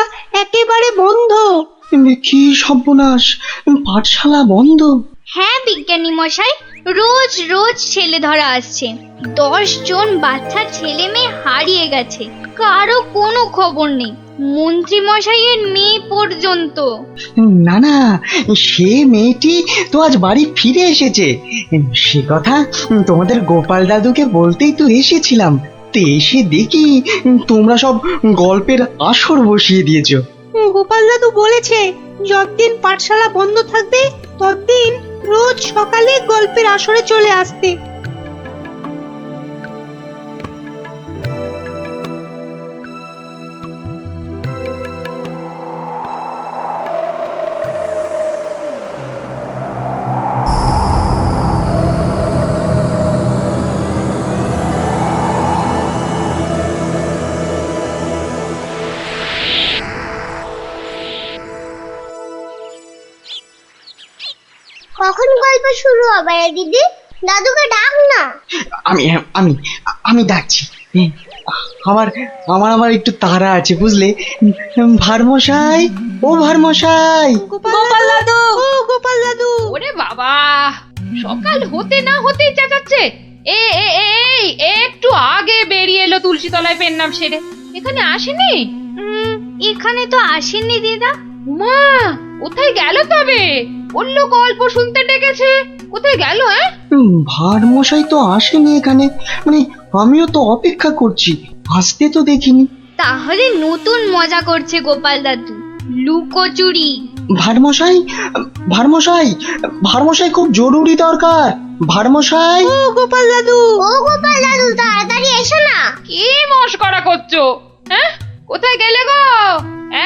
একেবারে বন্ধ। কি সর্বনাশ, পাঠশালা বন্ধ? হ্যাঁ বিজ্ঞানী মশাই, রোজ রোজ ছেলে ধরা আসছে। 10 জন বাচ্চা ছেলে মেয়ে হারিয়ে গেছে, কারো কোনো খবর নেই। মন্ত্রী মশাইয়ের মেয়ে পর্যন্ত। না না, সে মেয়েটি তো আজ বাড়ি ফিরে এসেছে। সে কথা তোমাদের গোপাল দাদুকে বলতেই তো এসেছিলাম। তো এসে দেখি তোমরা সব গল্পের আসর বসিয়ে দিয়েছো। গোপাল দাদু বলেছে যতদিন পাঠশালা বন্ধ থাকবে ততদিন রোজ সকালে গল্পের আসরে চলে আসতে। কখন গল্প শুরু হবে দিদি? দাদুকে ডাক না। আমি আমি আমি ডাকছি। আমার আমার আমার একটু তাড়া আছে বুঝলে। ভারমশাই, ও ভারমশাই। গোপাল দাদু, ও গোপাল দাদু। ওরে বাবা, সকাল হতে না হতেই চেঁচাচ্ছে। এই একটু আগে বেরিয়ে এলো তুলসী তলায় পেন নাম সেরে। এখানে আসেনি? এখানে তো আসেননি দিদা। মা, কোথায় গেল তবে? বললো গল্প শুনতে ডেকেছে, কোথায় গেল? ভারমশাই তো আসেনি এখানে, মানে আমিও তো অপেক্ষা করছি, আসতে তো দেখিনি। তাহলে নতুন মজা করছে গোপাল দাদু, লুকোচুরি। ভারমশাই, ভারমশাই, ভারমশাই খুব জরুরি দরকার। ভারমশাই, ও গোপাল দাদু, ও গোপাল দাদু তাড়াতাড়ি এসো না। কি মস্করা করছো? হ্যাঁ, কোথায় গেলে গো?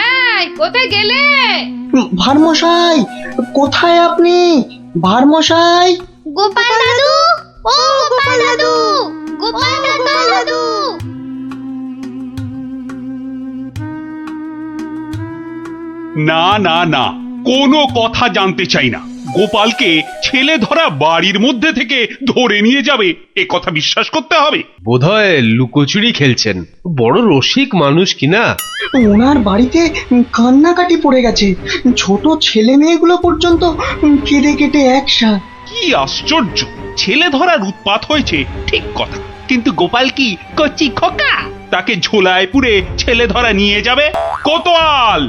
এই, কোথায় গেলে? ভারমশাই, কোথায় আপনি? ভারমশাই, গোপাল দাদু, ও গোপাল দাদু, গোপাল দাদু। না না না, কোনো কথা জানতে চাই না। গোপালকে ছেলে ধরা বাড়ির মধ্যে থেকে ধরে নিয়ে যাবে এ কথা বিশ্বাস করতে হবে? বোধহয় লুকোচুরি খেলছেন, বড় রসিক মানুষ কিনা। ওনার বাড়িতে কান্নাকাটি পড়ে গেছে, ছোট ছেলে মেয়েগুলো পর্যন্ত কেঁদে কেটে একসা। কি আশ্চর্য! ছেলে ধরার উৎপাত হয়েছে ঠিক কথা, কিন্তু গোপাল কি কচি খোকা? তাকে ঝোলায় পুরে ছেলে ধরা নিয়ে যাবে? কোতোয়াল!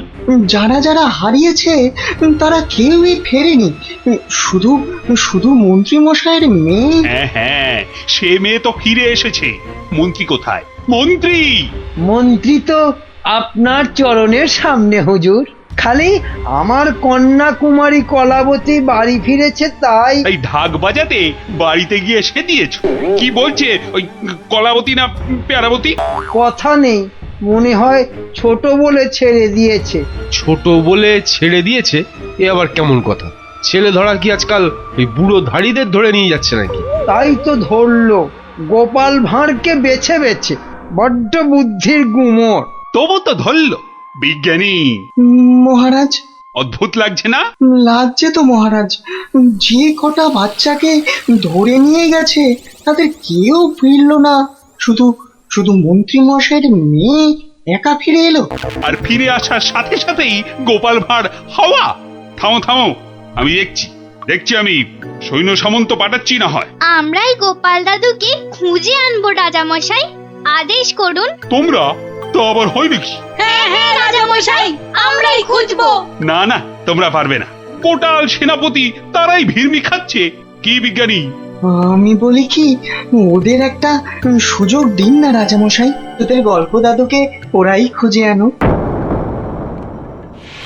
যারা যারা হারিয়েছে তারা কেউই ফেরেনি, শুধু শুধু মন্ত্রী মশাইয়ের মেয়ে। হ্যাঁ হ্যাঁ, সে মেয়ে তো ফিরে এসেছে। মন্ত্রী কোথায়? মন্ত্রী! মন্ত্রী তো আপনার চরণের সামনে হুজুর। খালি আমার কন্যা কুমারী কলাবতী বাড়ি ফিরেছে তাই। এই ঢাক বাজাতে বাড়িতে গিয়ে সে দিয়েছো? কি বলছে ওই কলাবতী না পেয়ারাবতী? কথা নেই, মনে হয় ছোট বলে ছেড়ে দিয়েছে। ছোট বলে ছেড়ে দিয়েছে? এ আবার কেমন কথা? ছেলে ধরা কি আজকাল এই বুড়ো ধাড়িদের ধরে নিয়ে যাচ্ছে নাকি? তাই তো ধরলো গোপাল ভাঁড়কে বেছে বেছে। বড্ড বুদ্ধির গুমর। তবু তো ধরল। বিজ্ঞানী মহারাজ, অদ্ভুত লাগছে না? লাগছে তো মহারাজ। যে কটা বাচ্চাকে ধরে নিয়ে গেছে তাদের কেউ ফিরলো না, শুধু শুধু মন্ত্রী মশাইয়ের মেয়ে একা ফিরে এলো। আর ফিরে আসার সাথে সাথেই গোপাল ভাঁড় হাওয়া। থামো থামো, আমি দেখছি আমি সৈন্য সামন্ত পাঠাচ্ছি না হয়। আমরাই গোপাল দাদুকে খুঁজে আনবো রাজামশাই, আদেশ করুন। তোমরা তো আবার হয় নাকি? হ্যাঁ হ্যাঁ রাজামশাই, আমরাই খুঁজবো। না না, তোমরা পারবে না। কোটাল সেনাপতি তারাই ভিড়মি খাচ্ছে। কি বিজ্ঞানী? আমি বলি কি, ওদের একটা সুযোগ দিন না রাজামশাই, তোদের গল্প দাদুকে ওরাই খুঁজে আনো।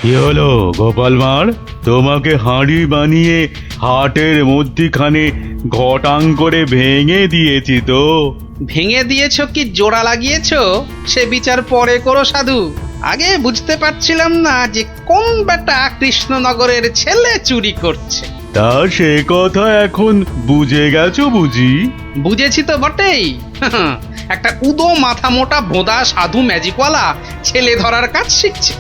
কি হলো গোপাল ভাঁড়? তোমাকে হাঁড়ি বানিয়ে হাটের মধ্যিখানে ঘটাং করে ভেঙে দিয়েছি তো। ভেঙে দিয়েছো কি জোড়া লাগিয়েছো সে বিচার পরে করো সাধু। আগে বুঝতে পারছিলাম না যে কোন বেটা কৃষ্ণনগরের ছেলে চুরি করছে। তা সে কথা এখন বুঝে গেছো বুঝি? বুঝেছি তো বটেই। একটা উদো মাথা মোটা ভোঁদা সাধু ম্যাজিকওয়ালা ছেলে ধরার কাজ শিখছে।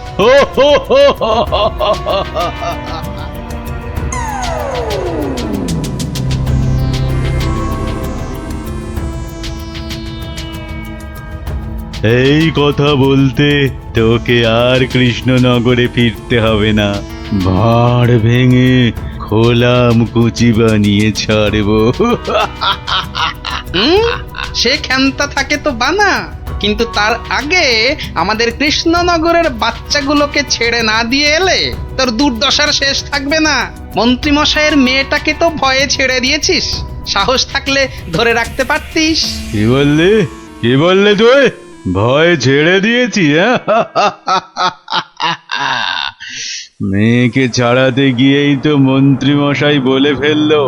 এই কথা বলতে তোকে আর কৃষ্ণনগরে ফিরতে হবে না। ভাঁড় ভেঙে খোলাম কুচি বানিয়ে ছাড়বো। সে ক্ষমতা থাকে তো বানা, কিন্তু তার আগে আমাদের কৃষ্ণনগরের বাচ্চাগুলোকে ছেড়ে না দিয়ে এলে তোর দুর্দশার শেষ থাকবে না। মন্ত্রী মশাইয়ের মেয়েটাকে তো ভয়ে ছেড়ে দিয়েছিস, সাহস থাকলে ধরে রাখতে পারতিস। কি বললে তুই? ভয় ছেড়ে দিয়েছি? মেয়েকে ছাড়াতে গিয়েই তো মন্ত্রী মশাই বলে ফেললো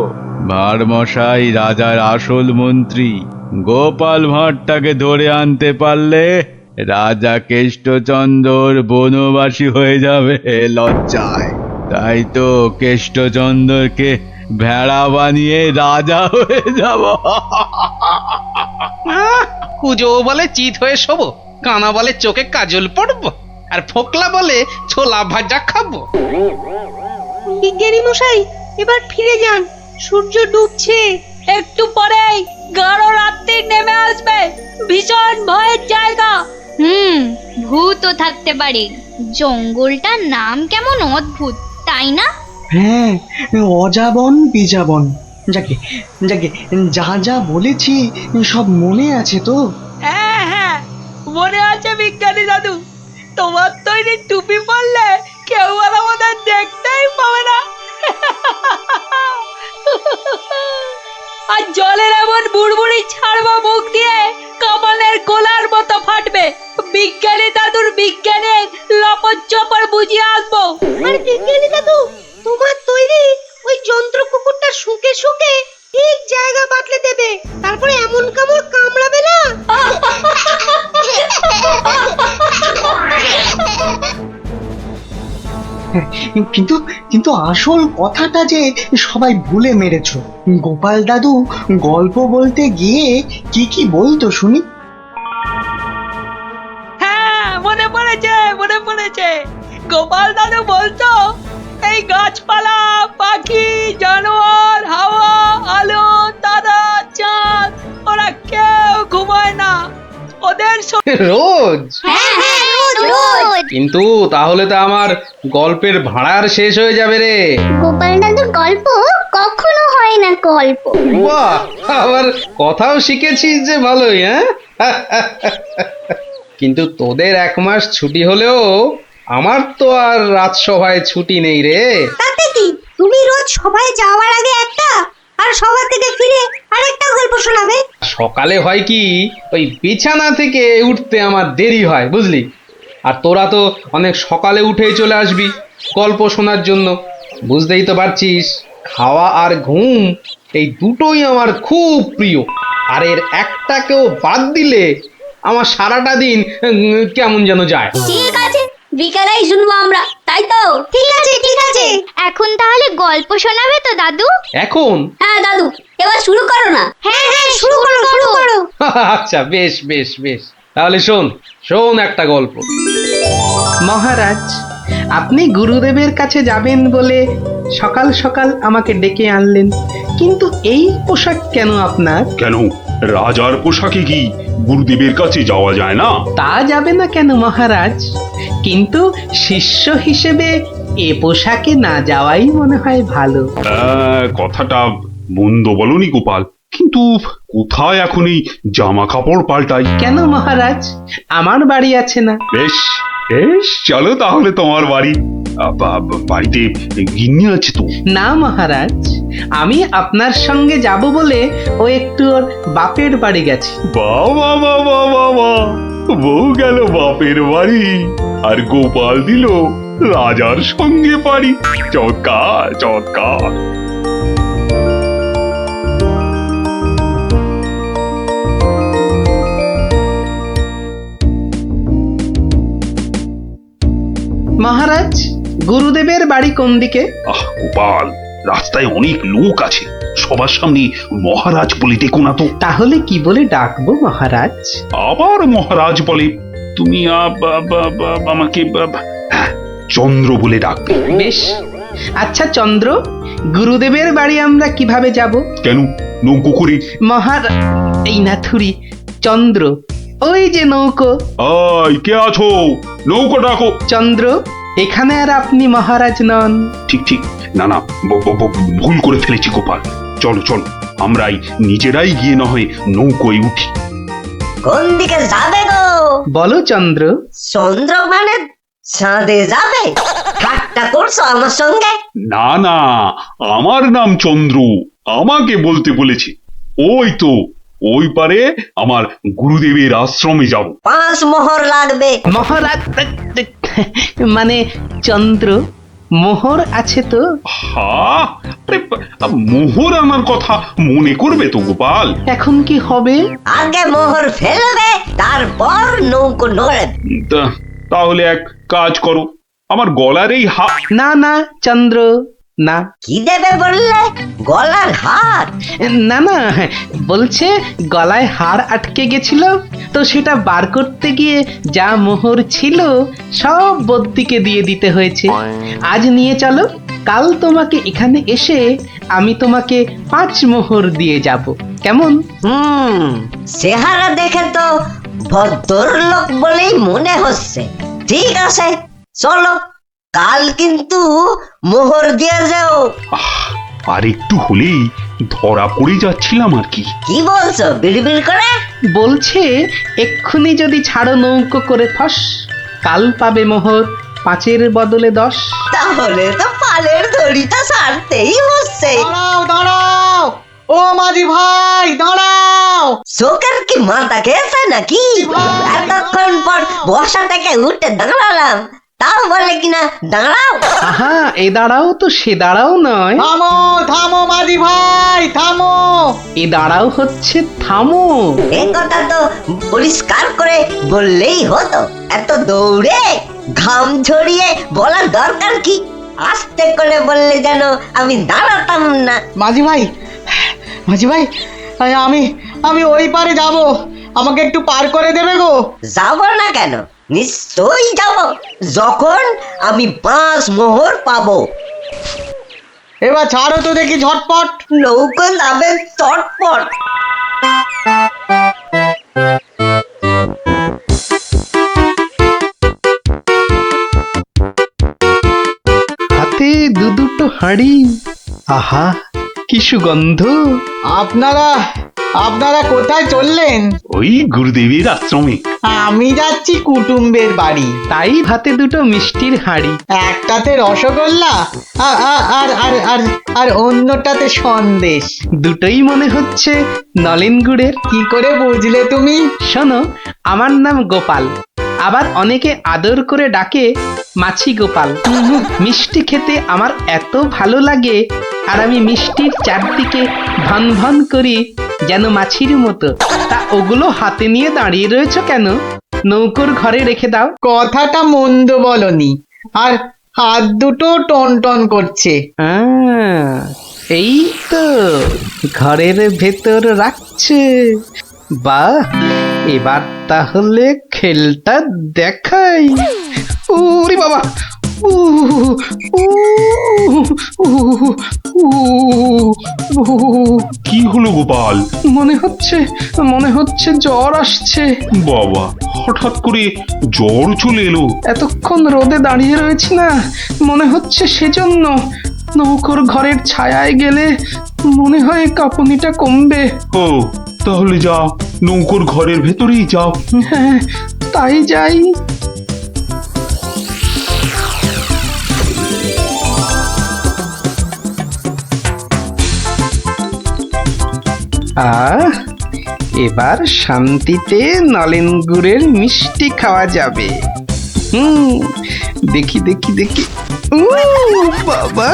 ভাঁড় মশাই রাজার আসল মন্ত্রী। গোপাল ভাঁড়টাকে ধরে আনতে পারলে রাজা কেষ্টচন্দ্র বনবাসী হয়ে যাবে লজ্জায়। তাই তো কেষ্টচন্দ্রকে ভেড়া বানিয়ে রাজা হয়ে যাব। কুজো বলে চিত হয়ে শোবো, কানা বলে চোখে কাজল পড়বো, আর ফোকলা বলে ছোলা ভাজা খাবো। বিজ্ঞানী মশাই, এবার ফিরে যান, সূর্য ডুবছে। একটু পরেই গাঢ় রাত্রি নেমে আসবে, ভীষণ ভয়ের জায়গা। ভূতও থাকতে পারে। জঙ্গলটার নাম কেমন অদ্ভুত, তাই না? হ্যাঁ, অজাবন বিজাবন। যাকে যাকে যা যা বলেছি সব মনে আছে তো? হ্যাঁ হ্যাঁ, মনে আছে বিজ্ঞানী দাদু। তোমার তৈরি টুপি পরলে কেউ আর আমাদের দেখতেই পাবে না। আর জলের এমন বুড়বুড়ি ছাড়বো মুখ দিয়ে, কামানের গোলার মতো ফাটবে। বিজ্ঞানী দাদুর বিজ্ঞানে লপট চপর বুঝিয়ে আসবো। আর বিজ্ঞানী দাদু, তোমার তৈরি ওই যন্ত্র কুকুরটা শুকে শুকে ঠিক জায়গা বাতলে দেবে, তারপরে এমন কামড় কামড়াবে না। কিন্তু কিন্তু আসল কথাটা যে সবাই ভুলে মেরেছো। গোপাল দাদু গল্প বলতে গিয়ে কি কি বলতো শুনি? হ্যাঁ, মনে পড়েছে। গোপাল দাদু বলতো? এই গাছপালা, পাখি, জানোয়ার, হাওয়া, আলো, তারা, চাঁদ, ওরা কেউ ঘুমায় না। ওদের রোজ? হ্যাঁ হ্যাঁ, রোজ রোজ। কিন্তু তাহলে তো আমার গল্পের ভাড়ার শেষ হয়ে যাবে রে। গোপাল দাদুর গল্প কখনো হয় না গল্প। বাহ, আবার কথাও শিখেছিস যে ভালোই, হ্যাঁ? কিন্তু তোদের 1 মাস ছুটি হলেও আমার তো আর রাজসভায় ছুটি নেই রে। তাতে কি, তুমি রোজ সবাই যাওয়ার আগে একটা আর সভা থেকে ফিরে আরেকটা গল্প শোনাবে। সকালে হয় কি, ওই বিছানা থেকে উঠতে আমার দেরি হয়, বুঝলি? আর তোরা তো অনেক সকালে উঠেই চলে আসবি গল্প শোনার জন্য। বুঝতেই তো পারছিস, খাওয়া আর ঘুম এই দুটোই আমার খুব প্রিয়। আর এর একটাকেও বাদ দিলে আমার সারাটা দিন কেমন যেন যায়। ঠিক আছে, বিকালেই শুনবো আমরা, তাই তো? ঠিক আছে ঠিক আছে। এখন তাহলে গল্প শোনাবে তো দাদু? এখন? হ্যাঁ দাদু, এবার শুরু করো না। হ্যাঁ হ্যাঁ, শুরু করো শুরু করো। আচ্ছা, বেশ বেশ বেশ, তাহলে শোন শোন একটা গল্প। মহারাজ, আপনি গুরুদেবের কাছে যাবেন বলে সকাল সকাল আমাকে ডেকে আনলেন, কিন্তু এই পোশাক কেন আপনার? কেন, রাজার পোশাকে কি গুরুদেবের কাছে যাওয়া যায় না? তা যাবে না কেন মহারাজ, কিন্তু শিষ্য হিসেবে এ পোশাকে না যাওয়াই মনে হয় ভালো। কথাটা মন্দ বলনি গোপাল, কিন্তু কোথায় এখন এই জামা কাপড় পাল্টাই? কেন মহারাজ, আমার বাড়ি আছে না? বেশ বেশ, চলো তাহলে তোমার বাড়ি। বাড়িতে গিন্নি আছে তো? না মহারাজ, আমি আপনার সঙ্গে যাব বলে ও একটু ওর বাপের বাড়ি গেছে। বাবা বাবা বাবা, বউ গেল বাপের বাড়ি আর গোপাল দিল রাজার সঙ্গে বাড়ি। চমৎকার চমৎকার। মহারাজ, গুরুদেবের বাড়ি কোন দিকে? গোপাল, রাস্তায় অনেক লোক আছে, সবার সামনে মহারাজ বলে ডেকো না তো। তাহলে কি বলে ডাকবো মহারাজ? আবার মহারাজ বলে? তুমি আমাকে চন্দ্র বলে ডাকবে। বেশ, আচ্ছা চন্দ্র, গুরুদেবের বাড়ি আমরা কিভাবে যাব? কেন, নৌকো করে? মহারাজ, এই না থুরি, চন্দ্র, ওই যে নৌকো। কে আছো? নৌকো ডাকো। চন্দ্র, এখানে আর আপনি মহারাজ নন। ঠিক ঠিক, না না, ভুল করে ফেলেছি গোপাল। চলো চলো, আমরাই নিজেরাই গিয়ে না হয় নৌকোয় উঠি। কোন দিকে যাবে গো? বলো চন্দ্র। চন্দ্র মানে চাঁদে যাবে? ঠাট্টা করছো আমার সঙ্গে? না না, আমার নাম চন্দ্র, আমাকে বলতে বলেছে। ওই তো ওই পারে আমার গুরুদেবের আশ্রমে যাব। 5 মোহর লাগবে। মহারাজ মানে চন্দ্র, মোহর আছে তো? মোহর আনার কথা মনে করবে তো গোপাল। এখন কি হবে? আগে মোহর ফেলবে, তারপর নৌকো নড়বে। তাহলে এক কাজ করো, আমার গলার এই না না চন্দ্র, না। কি দেবে বললে? গলার হার? না না, বলছে গলায় হার আটকে গেছিল, তো সেটা বার করতে গিয়ে যা মোহর ছিল সব বদ্যিকে দিয়ে দিতে হয়েছে। আজ নিয়ে চলো, কাল তোমাকে এখানে এসে আমি তোমাকে 5 মোহর দিয়ে যাব, কেমন? চেহারা দেখে তো ভদ্রলোক বলেই মনে হচ্ছে। ঠিক আছে, চলো, কাল কিন্তু মোহর দিয়ে যাও। আর একটু হলেই ধরা পড়ে যাচ্ছিলাম আর কি। কি বলছো বিড়বিড় করে? বলছে এক্ষুনি যদি ছাড়ো নৌকো করে ফস, কাল পাবে মোহর 5-এর বদলে 10। তাহলে তো পালের দড়িটা ছাড়তেই হচ্ছে। দাঁড়াও দাঁড়াও, ও মাঝি ভাই দাঁড়াও। চোখের কি মাথা খেয়েছে নাকি? এতক্ষণ পর বসা থেকে উঠে দাঁড়ালাম, তাও বলে কিনা দাঁড়াও। আহা, এ দাঁড়াও তো সে দাঁড়াও নয়। থামো থামো মাঝি ভাই, থামো। এ দাঁড়াও হচ্ছে থামো। এ কথা তো পরিষ্কার করে বললেই হতো, এত দৌড়ে ঘাম ঝরিয়ে বলার দরকার কি? আস্তে করে বললে যেন আমি দাঁড়াতাম না। মাঝি ভাই, মাঝি ভাই, আমি ওই পারে যাব, আমাকে একটু পার করে দেবে গো? যাব না কেন? নিশ্চয়ই যাব, যখন আমি 5 মোহর পাবো। এবার ছাড়ো তো দেখি ঝটপট। নৌকো যাবে চটপট। হাতে দুটো হাঁড়ি, আহা কি সুগন্ধ। আপনারা কোথায় চললেন? ওই গুরুদেবের আশ্রমে। আমি যাচ্ছি কুটুম্বের বাড়ি। তাই হাতে দুটো মিষ্টির হাঁড়ি। একটাতে রসগোল্লা আর আর আর আর অন্যটাতে সন্দেশ। দুটোই মনে হচ্ছে নলেন গুড়ের। কি করে বুঝলে তুমি? শোনো, আমার নাম গোপাল, আবার অনেকে আদর করে ডাকে মাছি গোপাল। মিষ্টি খেতে আমার এত ভালো লাগে, আর আমি মিষ্টির চারদিকে ভন ভন করি যেন মাছির মতো। তা ওগুলো হাতে নিয়ে দাঁড়িয়ে রয়েছো কেন? নৌকোর ঘরে রেখে দাও। কথাটা মন্দ বলনি, আর হাত দুটো টন টন করছে। এই তো ঘরের ভেতর রাখছে। বাহ, এবার তাহলে খেলটা দেখাই। ওরে বাবা, কি হলো গোপাল? মনে হচ্ছে জ্বর আসছে। বাবা, হঠাৎ করে জ্বর চলে এলো? এতক্ষণ রোদে দাঁড়িয়ে রয়েছি না, মনে হচ্ছে সেজন্য। নৌকোর ঘরের ছায়ায় গেলে মনে হয় কাঁপুনিটা কমবে। ও, তাহলে যাও, নৌকোর ঘরের ভেতরেই যাও। হ্যাঁ, তাই যাই। এবার শান্তিতে নলেন গুড়ের মিষ্টি খাওয়া যাবে। দেখি দেখি দেখি। বাবা,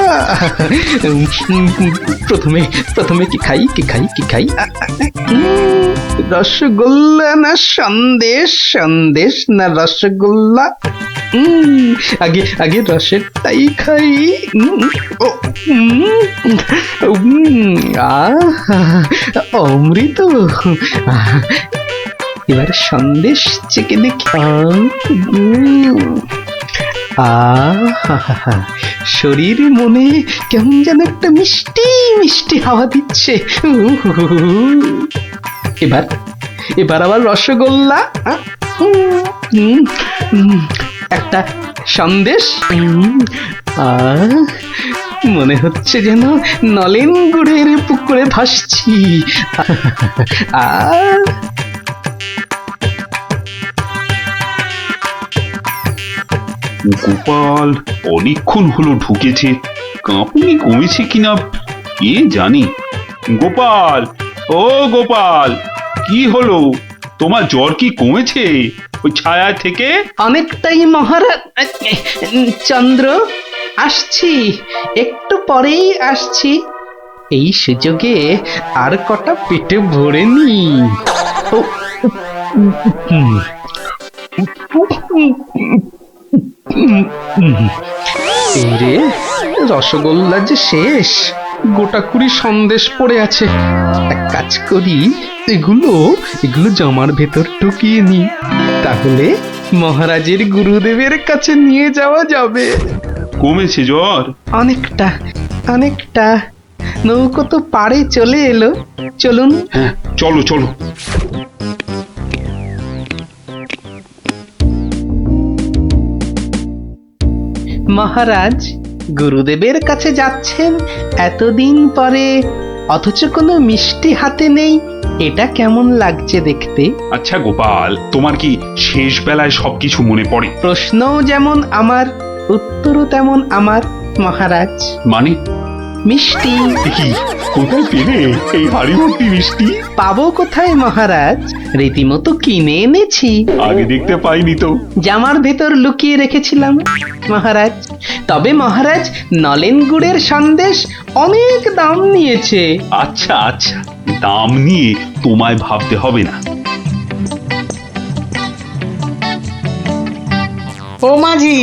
প্রথমে কি খাই কি খাই কি খাই? রসগোল্লা না সন্দেশ? সন্দেশ না রসগোল্লা? আগে রসেরটাই খাই। অমৃত। এবার সন্দেশ চেকে দেখি। শরীর মনে কেমন যেন একটা মিষ্টি মিষ্টি হাওয়া দিচ্ছে। এবার আবার রসগোল্লা, একটা সন্দেশ। মনে হচ্ছে যেন নলেন গুড়ের পুকুরে ভাসছি। গোপাল অনেকক্ষণ হলো ঢুকেছে, কাঁপুনি কমেছে কিনা কে জানে। গোপাল, ও গোপাল, কি হলো? তোমার জ্বর কি কমেছে ওই ছায়া থেকে? অনেকটাই মহারাজ। চন্দ্র, আসছি, একটু পরেই আসছি। এই সুযোগে আর কটা পেটে ভরে নি। রে, রসগোল্লা যে শেষ, গোটা কুড়ি সন্দেশ পড়ে আছে। এক কাজ করি, এগুলো জামার ভেতর ঢুকিয়ে নি, তাহলে মহারাজের গুরুদেবের কাছে নিয়ে যাওয়া যাবে। কমেছে জ্বর? অনেকটা। নৌকো তো পাড়ে চলে এলো, চলুন। হ্যাঁ, চলো চলো। মহারাজ, গুরুদেবের কাছে যাচ্ছেন এতদিন পরে, অথচ কোনো মিষ্টি হাতে নেই। এটা কেমন লাগছে দেখতে? আচ্ছা গোপাল, তোমার কি শেষ বেলায় সবকিছু মনে পড়ে? প্রশ্নও যেমন আমার, উত্তরও তেমন আমার মহারাজ। মানে? মিষ্টি। কি, কোথায় পেলে এই হাড়ি ভর্তি মিষ্টি? পাবো কোথায় মহারাজ, রীতিমতো কিনে এনেছি। আগে দেখতে পাইনি তো। জামার ভেতর লুকিয়ে রেখেছিলাম মহারাজ। তবে মহারাজ, নলেন গুড়ের সন্দেশ অনেক দাম নিয়েছে। আচ্ছা, দাম নিয়ে তোমায় ভাবতে হবে না। ও মাঝি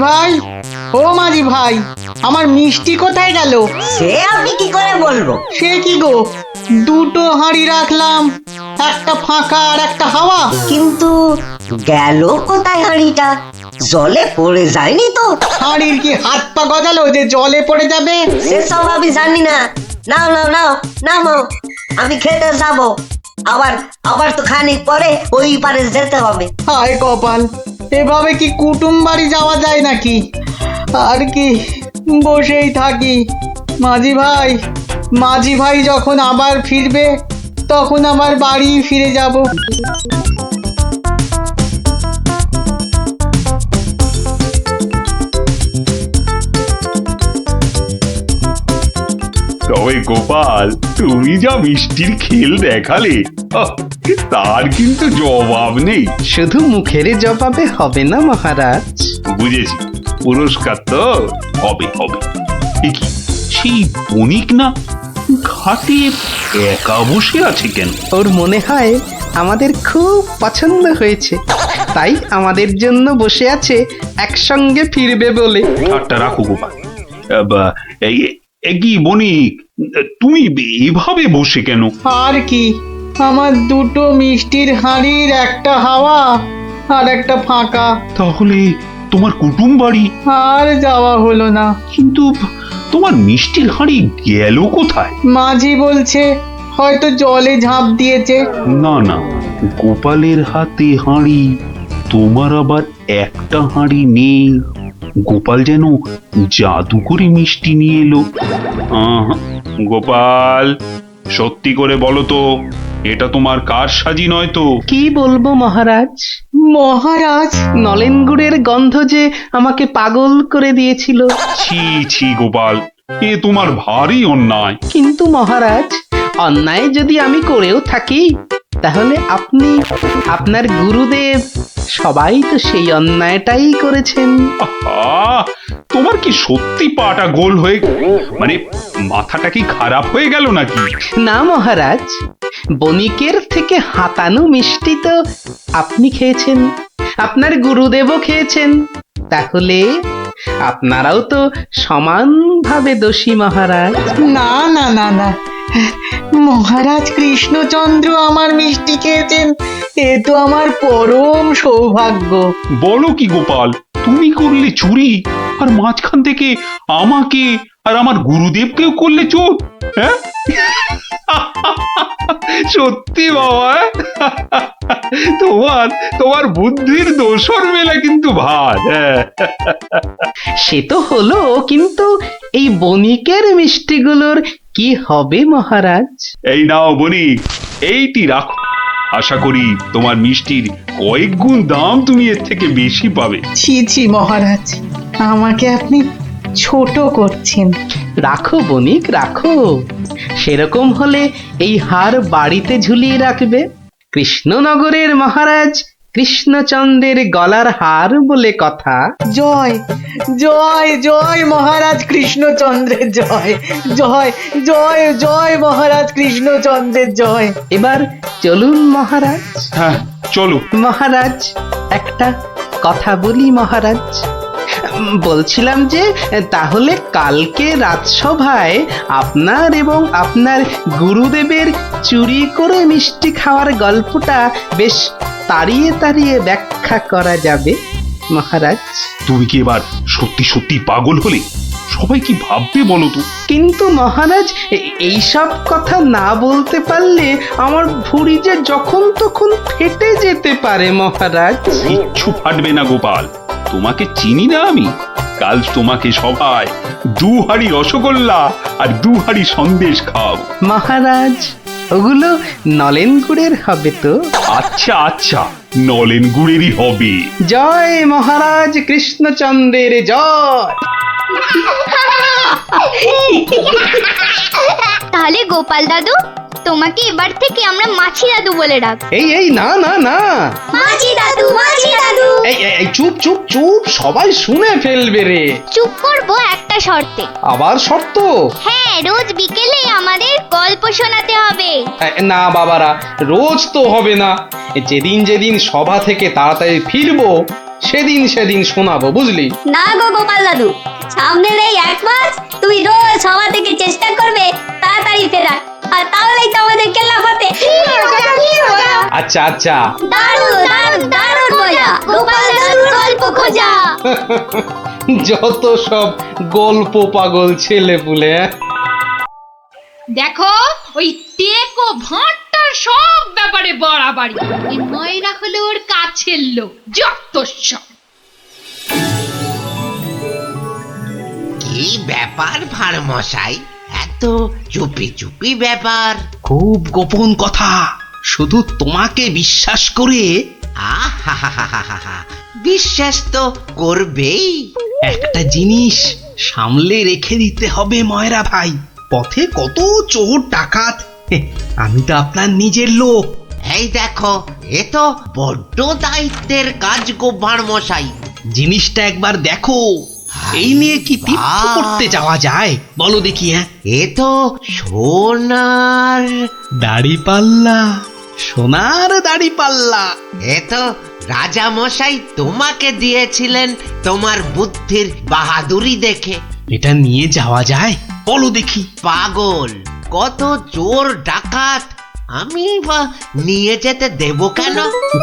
ভাই, ও মাঝি ভাই, আমার মিষ্টি কোথায় গেল? সে আমি কি করে বলবো? সে কি গো, দুটো হাঁড়ি রাখলাম, একটা ফাঁকা আর একটা হাওয়া। কিন্তু গেল কোথায় হাঁড়িটা? জলে পড়ে যায়নি তো? হাঁড়ির কি হাত পা গজালো যে জলে পড়ে যাবে? সেসব আমি জানি না। নাও নাও নাও নামো, আমি খেতে যাবো। আবার আবার তো খানিক পরে ওই পারে যেতে হবে। হায় কপাল, এভাবে কি কুটুম বাড়ি যাওয়া যায় নাকি? আর কি বসেই থাকি। মাঝি ভাই যখন আবার ফিরবে তখন আবার বাড়ি ফিরে যাব। তবে গোপাল, তুমি যা মিষ্টির খেল দেখালে, তার কিন্তু জবাব নেই। শুধু মুখের জবাবে হবে না মহারাজ। বুঝেছি, পুরস্কার তো হবে হবে। এ কি, সেই বণিক না ঘাটে একা বসে আছে কেন? ওর মনে হয় আমাদের খুব পছন্দ হয়েছে, তাই আমাদের জন্য বসে আছে একসঙ্গে ফিরবে বলে। ঠাট্টা রাখো গোপাল। কি বণিক, তুমি এভাবে বসে কেন? আর কি, আমার দুটো মিষ্টির হাঁড়ির একটা হাওয়া আর একটা ফাঁকা। তাহলে তোমার কুটুম বাড়ি আর যাওয়া হলো না। কিন্তু তোমার মিষ্টির হাঁড়ি গেল কোথায়? মাঝি বলছে হয়তো জলে ঝাঁপ দিয়েছে। না না, গোপালের হাতে হাঁড়ি, তোমার আবার একটা হাঁড়ি নেই। গোপাল যেন জাদু করে মিষ্টি নিয়ে এলো। গোপাল, সত্যি করে বলো তো, এটা তোমার কারসাজি নয় তো? কি বলবো মহারাজ? মহারাজ, নলেন গুড়ের গন্ধ যে আমাকে পাগল করে দিয়েছিল। ছি ছি গোপাল, এ তোমার ভারী অন্যায়। কিন্তু মহারাজ, অন্যায় যদি আমি করেও থাকি, তাহলে আপনি, আপনার গুরুদেব, সবাই তো সেই অন্যায়টাই করেছেন। তোমার কি সত্যি পাটা গোল হয়ে, মানে মাথাটা কি খারাপ হয়ে গেল নাকি? না মহারাজ, বণিকের থেকে হাতানো মিষ্টি তো আপনি খেয়েছেন, আপনার গুরুদেবও খেয়েছেন, তাহলে আপনারাও তো সমানভাবে দোষী মহারাজ। না না না না, মহারাজ কৃষ্ণচন্দ্র আমার মিষ্টি খেয়েছেন, এ তো আমার পরম সৌভাগ্য। বলো কি গোপাল, তুমি করলে চুরি, আর মাঝখান থেকে আমাকে আর আমার গুরুদেবকেও করলে চোর? হ্যাঁ, সত্যি বাবা, তোমার বুদ্ধির দোসর মেলা কিন্তু ভার। সে তো হলো, কিন্তু এই বণিকের মিষ্টিগুলোর কি হবে মহারাজ? এই নাও বণিক, এইটি রাখো। আশা করি তোমার মিষ্টির কয়েক গুণ দাম তুমি এর থেকে বেশি পাবে। ছি ছি মহারাজ, আমাকে আপনি ছোট করছেন। রাখো বণিক রাখো, সেরকম হলে এই হার বাড়িতে ঝুলিয়ে রাখবে। কৃষ্ণনগরের মহারাজ কৃষ্ণচন্দ্রের গলার হার বলে কথা। জয় জয় জয় মহারাজ কৃষ্ণচন্দ্রের জয়, জয় জয় জয় মহারাজ কৃষ্ণচন্দ্রের জয়। এবার চলুন মহারাজ। হ্যাঁ চলো মহারাজ, একটা কথা বলি মহারাজ। বলছিলাম যে তাহলে কালকে রাজসভায় আপনার এবং আপনার গুরুদেবের চুরি করে মিষ্টি খাওয়ার গল্পটা বেশ তাড়িয়ে তাড়িয়ে ব্যাখ্যা করা যাবে মহারাজ। তুমি কি এবার সত্যি সত্যি পাগল হলে? সবাই কি ভাববে বলো তো? কিন্তু মহারাজ, এইসব কথা না বলতে পারলে আমার ভুঁড়ি যে যখন তখন ফেটে যেতে পারে মহারাজ। কিচ্ছু ফাটবে না গোপাল, তোমাকে চিনি না আমি? কাল তোমাকে সবাই 2 হাঁড়ি রসগোল্লা আর 2 হাঁড়ি সন্দেশ খাও। মহারাজ, ওগুলো নলেন গুড়ের হবে তো? আচ্ছা আচ্ছা, নলেন গুড়েরই হবে। জয় মহারাজ কৃষ্ণচন্দ্রের জয়। তাহলে গোপাল দাদু, তোমাকে এবার থেকে আমরা মাছি দাদু বলে ডাক। এই না না না, মাছি দাদু, মাছি দাদু। এই চুপ চুপ চুপ, সবাই শুনে ফেলবে রে। চুপ করবো একটা শর্তে। আবার শর্ত? হ্যাঁ, রোজ বিকেলে আমাদের গল্প শোনাতে হবে। না বাবারা, রোজ তো হবে না, যেদিন যেদিন সভা থেকে তাড়াতাড়ি ফিরবো সেদিন সেদিন শোনাবো, বুঝলি? না গো গোপাল দাদু, সামনের এই 1 মাস তুমি রোজ সভা থেকে চেষ্টা করবে তাড়াতাড়ি ফেরার, তাহলেই তো আমাদের লাফাতে আচ্ছা আচ্ছা দারুণ দারুণ দারুণ মজা গোপাল দাদুর গল্প খোঁজা যত সব গল্প পাগল ছেলে পুলে। দেখো ওই টেকো ভাঁটটার সব ব্যাপারে বাড়াবাড়ি, এই ময়রা হলো ওর কাছের লোক, যত সব। কি ব্যাপার ভাঁড় মশাই, এত চুপি চুপি ব্যাপার? খুব গোপন কথা, শুধু তোমাকে বিশ্বাস করে। আহা, বিশ্বাস তো করবেই। একটা জিনিস সামলে রেখে দিতে হবে ময়রা ভাই, পথে কত চোর ডাকাত, আমি তো আপনার নিজের লোক। এই দেখো, এ তো বড্ড দায়িত্বের কাজ গো ভাঁড় মশাই। জিনিসটা একবার দেখো, এই নিয়ে কি তীর্থ করতে যাওয়া যায় বলো দেখি? এ তো সোনার দাড়ি পাল্লা, সোনার দাড়ি পাল্লা। এ তো রাজা মশাই তোমাকে দিয়েছিলেন তোমার বুদ্ধির বাহাদুরি দেখে। এটা নিয়ে যাওয়া যায় বলো দেখি? পাগল, কত চোর ডাকাত, আমি বা নিয়ে যেতে দেব কেন?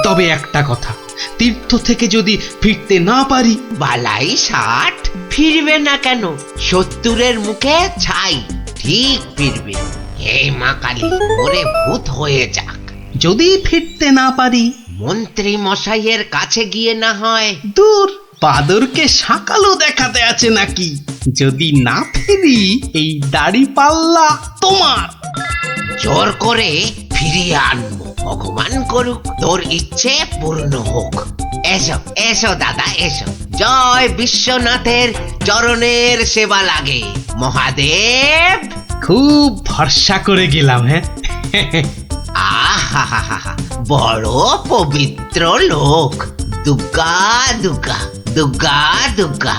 তবে একটা কথা, তীর্থ থেকে যদি ফিরতে না পারি? বালাই 60 ফিরবে না কেন? 70-এর মুখে ছাই, ঠিক ফিরবে। হে মা কালী, ওরে ভূত হয়ে যাক। যদি ফিরতে না পারি? মন্ত্রী মশাইয়ের কাছে গিয়ে না হয়। দূর, বাদরকে সাকালো দেখাতে আছে নাকি? যদি না ফিরি, এই দাড়ি পাল্লা তোমার। জোর করে ফিরিয়ে আনবো, ভগবান করুক তোর ইচ্ছে পূর্ণ হোক। এসো এসো দাদা এসো, জয় বিশ্বনাথের চরণের সেবা লাগে মহাদেব। খুব ভরসা করে গেলাম। হ্যাঁ, আহা, বড় পবিত্র লোক। দুর্গা দুর্গা দুর্গা দুর্গা।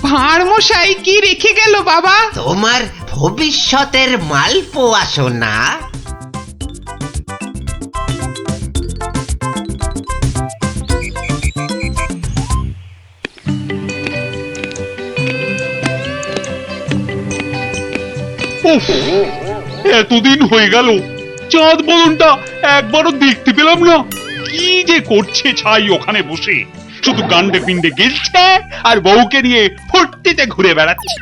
ভাঁড় মশাই কি রেখে গেল বাবা? তোমার ভবিষ্যতের মালপোয়া সোনা। এতদিন হয়ে গেল, চাঁদ বদনটা একবারও দেখতে পেলাম না। কি যে করছে ছাই ওখানে বসে, শুধু গান্ডে পিণ্ডে গেলছে আর বউকে নিয়ে ফুর্তিতে ঘুরে বেড়াচ্ছে।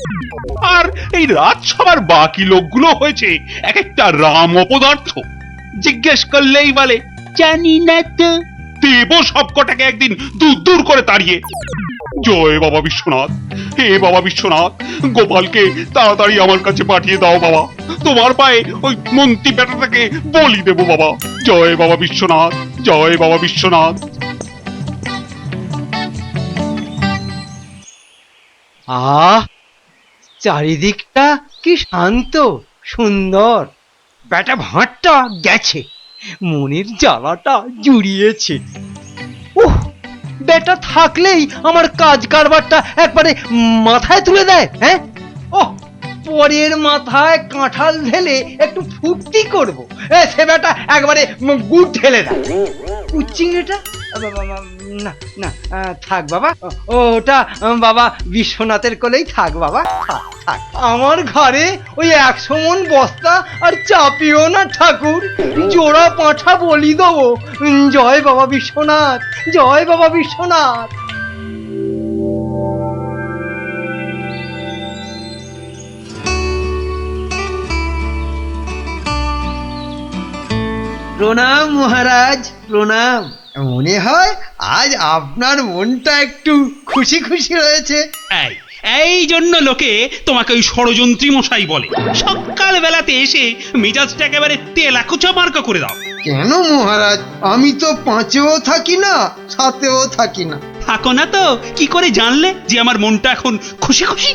আর এই রাজসভার বাকি লোকগুলো হয়েছে এক একটা রাম অপদার্থ। জিজ্ঞেস করলেই বলে জানি না তো। দেব সবকটাকে একদিন দূর দূর করে তাড়িয়ে। জয় বাবা বিশ্বনাথ, হে বাবা বিশ্বনাথ, গোপালকে তাড়াতাড়ি আমার কাছে পাঠিয়ে দাও বাবা। তোমার পায়ে ওই মন্ত্রী বেটাটাকে বলি দেব বাবা। জয় বাবা বিশ্বনাথ, জয় বাবা বিশ্বনাথ। চারিদিকটা কি শান্ত সুন্দর। বেটা ভাঁটটা গেছে, মনের জ্বালাটা জুড়িয়েছে। উহ, বেটা থাকলেই আমার কাজ কারবারটা একবারে মাথায় তুলে দেয়। হ্যাঁ, ওহ, পরের মাথায় কাঁঠাল ঢেলে একটু ফুর্তি করব, সে বেটা একবারে গুড় ঢেলে দেয়। চিংড়িটা না না, থাক বাবা, ওটা বাবা বিশ্বনাথের কোলেই থাক বাবা, থাক থাক। আমার ঘরে ওই 100 মণ বস্তা আর চাপিও না ঠাকুর, জোড়া পাঁঠা বলি দেবো। জয় বাবা বিশ্বনাথ, জয় বাবা বিশ্বনাথ। প্রণাম মহারাজ, প্রণাম। মনে হয় আজ আপনার মনটা একটু খুশি খুশি রয়েছে। এই জন্য লোকে তোমাকে ওই ষড়যন্ত্রী মশাই বলে। সকাল বেলাতে এসে মেজাজটা একেবারে তেলাকুচা মার্কা করে দাও। কেন মহারাজ, আমি তো 5-এও থাকি না, 7-এও থাকি না। থাকো না তো কি করে জানলে যে আমার মনটা এখন খুশি খুশি?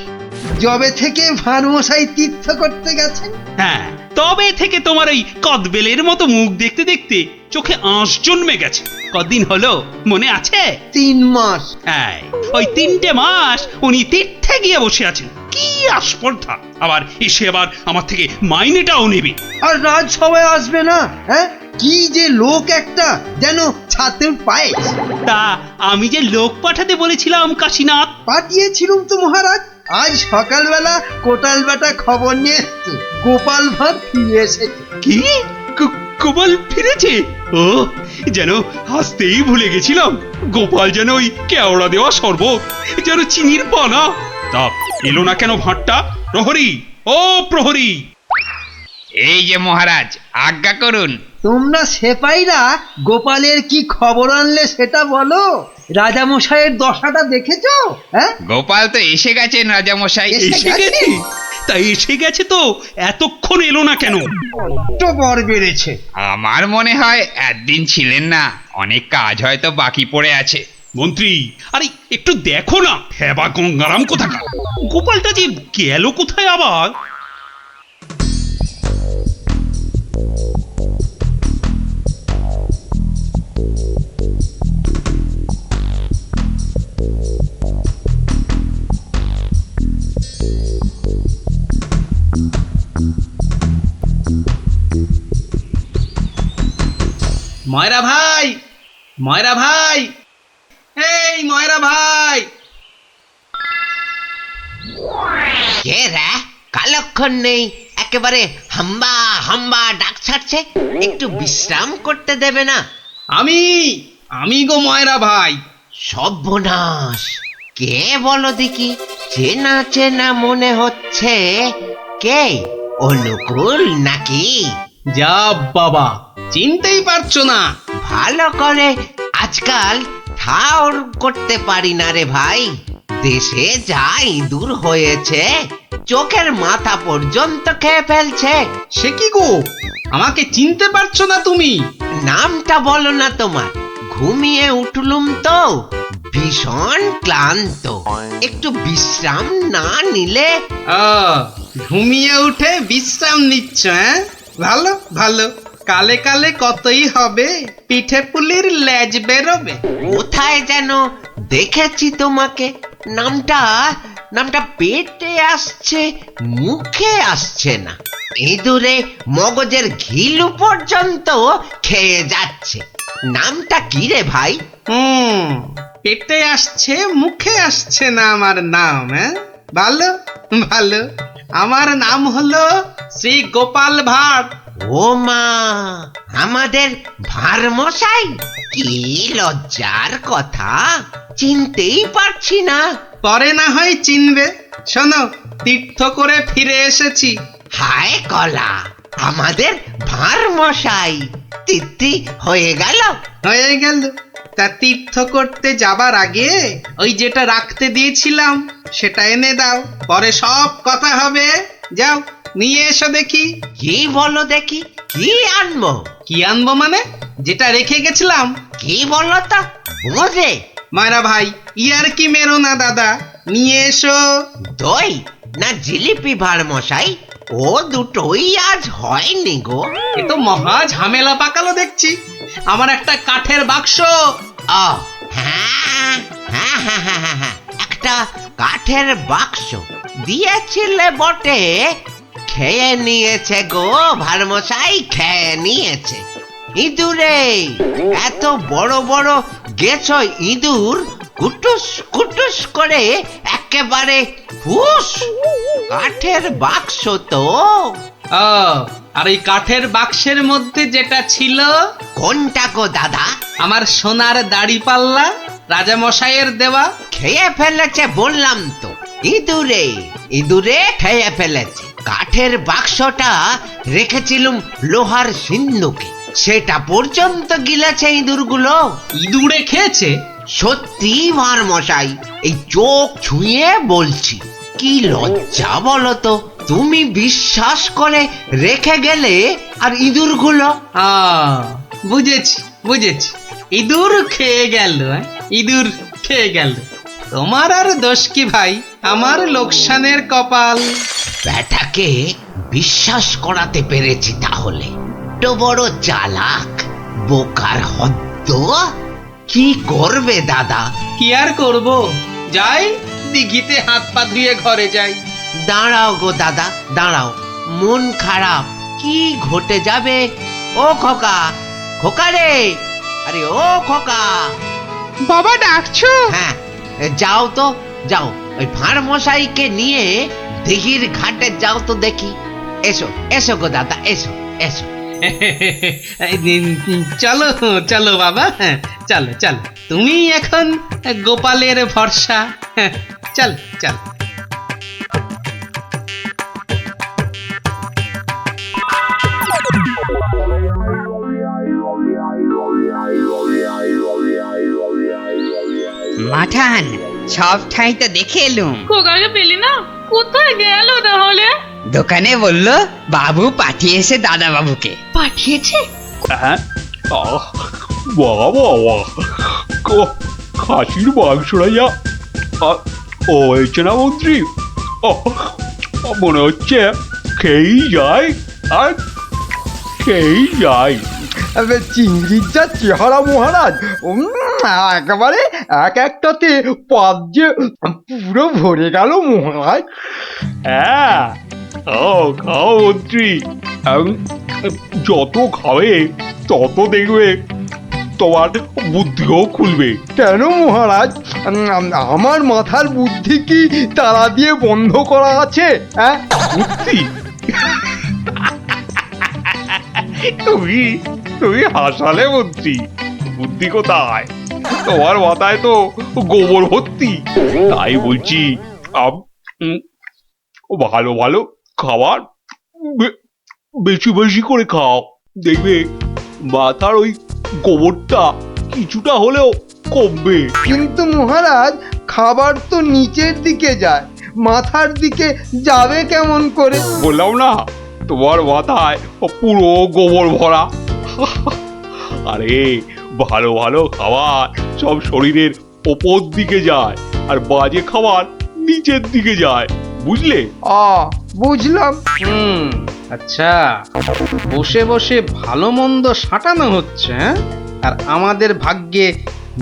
যবে থেকে ভাঁড় মশাই তীর্থ করতে গেছেন। হ্যাঁ, তবে থেকে তোমার ওই কদবেলের মতো মুখ দেখতে দেখতে চোখে আঁশ জন্মে গেছে। কদিন হলো মনে আছে? 3 মাস। হ্যাঁ, ওই 3টে মাস উনি তীর্থে গিয়ে বসে আছেন। কি আস্পর্ধা! আবার এসে আবার আমার থেকে মাইনেটাও নেবে। আর রাজসভায় আসবে না? হ্যাঁ, কি যে লোক একটা, যেন ছাতের পায়ে। তা আমি যে লোক পাঠাতে বলেছিলাম কাশীনাথ, পাঠিয়েছিলাম তো মহারাজ। আজ সকালবেলা কোটাল বেটা খবর নিয়ে এসছে, গোপাল ভাঁড় ফিরে এসেছে। কি? গোপাল ফিরেছে? ও, যেন হাসতেই ভুলে গেছিলাম। গোপাল যেন ওই কেওড়া দেওয়া শরবত, যেন চিনির পানা। তা এলো না কেন ভাঁড়টা? প্রহরী, ও প্রহরী! এই যে মহারাজ, আজ্ঞা করুন। তোমরা সেপাইরা গোপালের কি খবর আনলে সেটা বলো। রাজামশাইয়ের দশাটা দেখেছো? হ্যাঁ, গোপাল তো এসে গেছেন রাজামশাই। এসে গেছে? তাই এসে গেছে তো এতক্ষণ এলো না কেন? তো বর বেড়েছে। আমার মনে হয় একদিন ছিলেন না, অনেক কাজ হয়তো বাকি পড়ে আছে। মন্ত্রী, আরে একটু দেখো না, হেবা গঙ্গারাম কোথাকার, গোপালটা যে গেল কোথায় আবার? ময়রা ভাই, ময়রা ভাই, এই ময়রা ভাই! কে রে? কালক্ষণ নেই, একেবারে হাম্বা হাম্বা ডাক ছাড়ছে। একটু বিশ্রাম করতে দেবে না? আমি গো ময়রা ভাই। সর্বনাশ! কে বলো দেখি? চেনা চেনা মনে হচ্ছে। কে? অনুকূল নাকি? যা বাবা, চিনতেই পারছো না? ভালো করে আজকাল ঠাউর করতে পারি না রে ভাই। দেশে যা ইঁদুর হয়েছে, চোখের মাথা পর্যন্ত খেয়ে ফেলছে। সে কি গো, আমাকে চিনতে পারছো না তুমি? নামটা বলো না তোমার। ঘুমিয়ে উঠলুম তো, ভীষণ ক্লান্ত। একটু বিশ্রাম না নিলে। ঘুমিয়ে উঠে বিশ্রাম নিচ্ছ? হ্যাঁ, ভালো ভালো। কালে কালে কতই হবে, পিঠে পুলির লেজ বেরোবে। কোথায় যেন দেখেছি তোমাকে। নামটা পেটে আসছে, মুখে আসছে না। ইঁদুরে মগজের ঘিলু পর্যন্ত খেয়ে যাচ্ছে। নামটা কি রে ভাই? পেটে আসছে, মুখে আসছে না আমার নাম। হ্যাঁ, ভালো ভালো। আমার নাম হলো শ্রী গোপাল ভাঁড়। ও মা, আমাদের ভাঁড় মশাই! কি লজ্জার কথা, চিনতেই পারছি না। পরে না হয় চিনবে। শোনো, তীর্থ করে ফিরে এসেছি। হায় কলা, আমাদের ভাঁড় মশাই তিথি হয়ে গেল। হয়ে গেল। তা তীর্থ করতে যাবার আগে ওই যেটা রাখতে দিয়েছিলাম সেটা এনে দাও, পরে সব কথা হবে। যাও, নিয়ে এসো দেখি। কি বলো দেখি? কি আনবো? কি আনবো মানে? যেটা রেখে গেছিলাম। কি বলো তো? বোঝে মায়েরা ভাই, ইয়ার কি মেরো না দাদা, নিয়ে এসো। দই না জিলিপি ভাঁড় মশাই? ও দুটোই আজ হয়নি গো। এ তো মহা ঝামেলা পাকালো দেখছি। আমার একটা কাঠের বাক্স। হ্যাঁ, একটা কাঠের বাক্স দিয়েছিলে বটে। খেয়ে নিয়েছে গো ভাঁড় মশাই, খেয়ে নিয়েছে। ইঁদুরে এত বড় বড় গেছ ইঁদুর, কুটুস কুটুস করে একেবারে ফুস। কাঠের বাক্স তো। আর এই কাঠের বাক্সের মধ্যে যেটা ছিল। কোনটা গো দাদা? আমার সোনার দাড়ি পাল্লা, রাজা মশাইয়ের দেওয়া। খেয়ে ফেলেছে বললাম তো। ইঁদুরে খেয়ে ফেলেছে। কাঠের বাক্সটা রেখেছিলুম লোহার সিন্ধুকে, সেটা পর্যন্ত গিলেছে ইঁদুরগুলো। ইঁদুরে খেয়েছে? সত্যি ভাঁড় মশাই, এই চোখ ছুঁয়ে বলছি। কি লজ্জা বলো তো, তুমি বিশ্বাস করে রেখে গেলে, আর ইঁদুরগুলো। বুঝেছি বুঝেছি, ইঁদুর খেয়ে গেল। ইঁদুর খেয়ে গেল। তোমার আর দোষ কি ভাই, আমার লোকসানের কপাল। ব্যাটাকে বিশ্বাস করাতে পেরেছি তাহলে। তো বড় চালাক, বোকার হদ্দ। কি করবে দাদা? কি আর করব, যাই দিঘিতে হাত পা ধুয়ে ঘরে যাই। দাঁড়াও গো দাদা, দাঁড়াও। মন খারাপ, কি ঘটে যাবে? ও খোকা, খোকা রে, আরে ও খোকা। বাবা ডাকছো? হ্যাঁ, যাও তো যাও, ওই ভাঁড় মশাইকে নিয়ে দিঘির ঘাটে যাও তো দেখি। এসো এসো গো দাদা, এসো এসো। চলো চলো বাবা, চলো চলো, তুমি এখন গোপালের ভরসা। চল চল। মাঠান, সব ঠাই তো দেখে এলুম। খোকাকে পেলি না? কোথায় গেল তাহলে? দোকানে বললো বাবু পাঠিয়েছে দাদা বাবুকে। পাঠিয়েছে? হ্যাঁ, বাবা বাবা, খাসির মাংসটা যা ও হয়েছে না মন্ত্রী, মনে হচ্ছে খেয়েই যায় আর খেয়েই যায়। চিংড়ির যা চেহারা মহারাজ, একেবারে এক একটাতে পাত যে পুরো ভরে গেল মহারাজ। হ্যাঁ, খাও খাও মন্ত্রী, যত খাবে তত দেখবে তোমার বুদ্ধিও খুলবে। কেন মহারাজ, আমার মাথার বুদ্ধি কি তারা দিয়ে বন্ধ করা আছে? হ্যাঁ, বুদ্ধি? তুমি তুমি হাসালে মন্ত্রী, বুদ্ধি কোথায়? তোমার মাথায় তো গোবর ভর্তি। তাই বলছি, ভালো ভালো খাবার বেশি বেশি করে খাও, দেখবে মাথার ওই গোবরটা কিছুটা হলেও কমবে। কিন্তু মহারাজ, খাবার তো নিচের দিকে যায়, মাথার দিকে যাবে কেমন করে? বললাম না, তোমার মাথায় পুরো গোবর ভরা। আরে ভালো ভালো খাবার সব শরীরের ওপর দিকে যায়, আর বাজে খাবার নিচের দিকে যায়, বুঝলে? বুঝলাম। আচ্ছা, বসে বসে ভালো মন্দ সাঁটানো হচ্ছে, আর আমাদের ভাগ্যে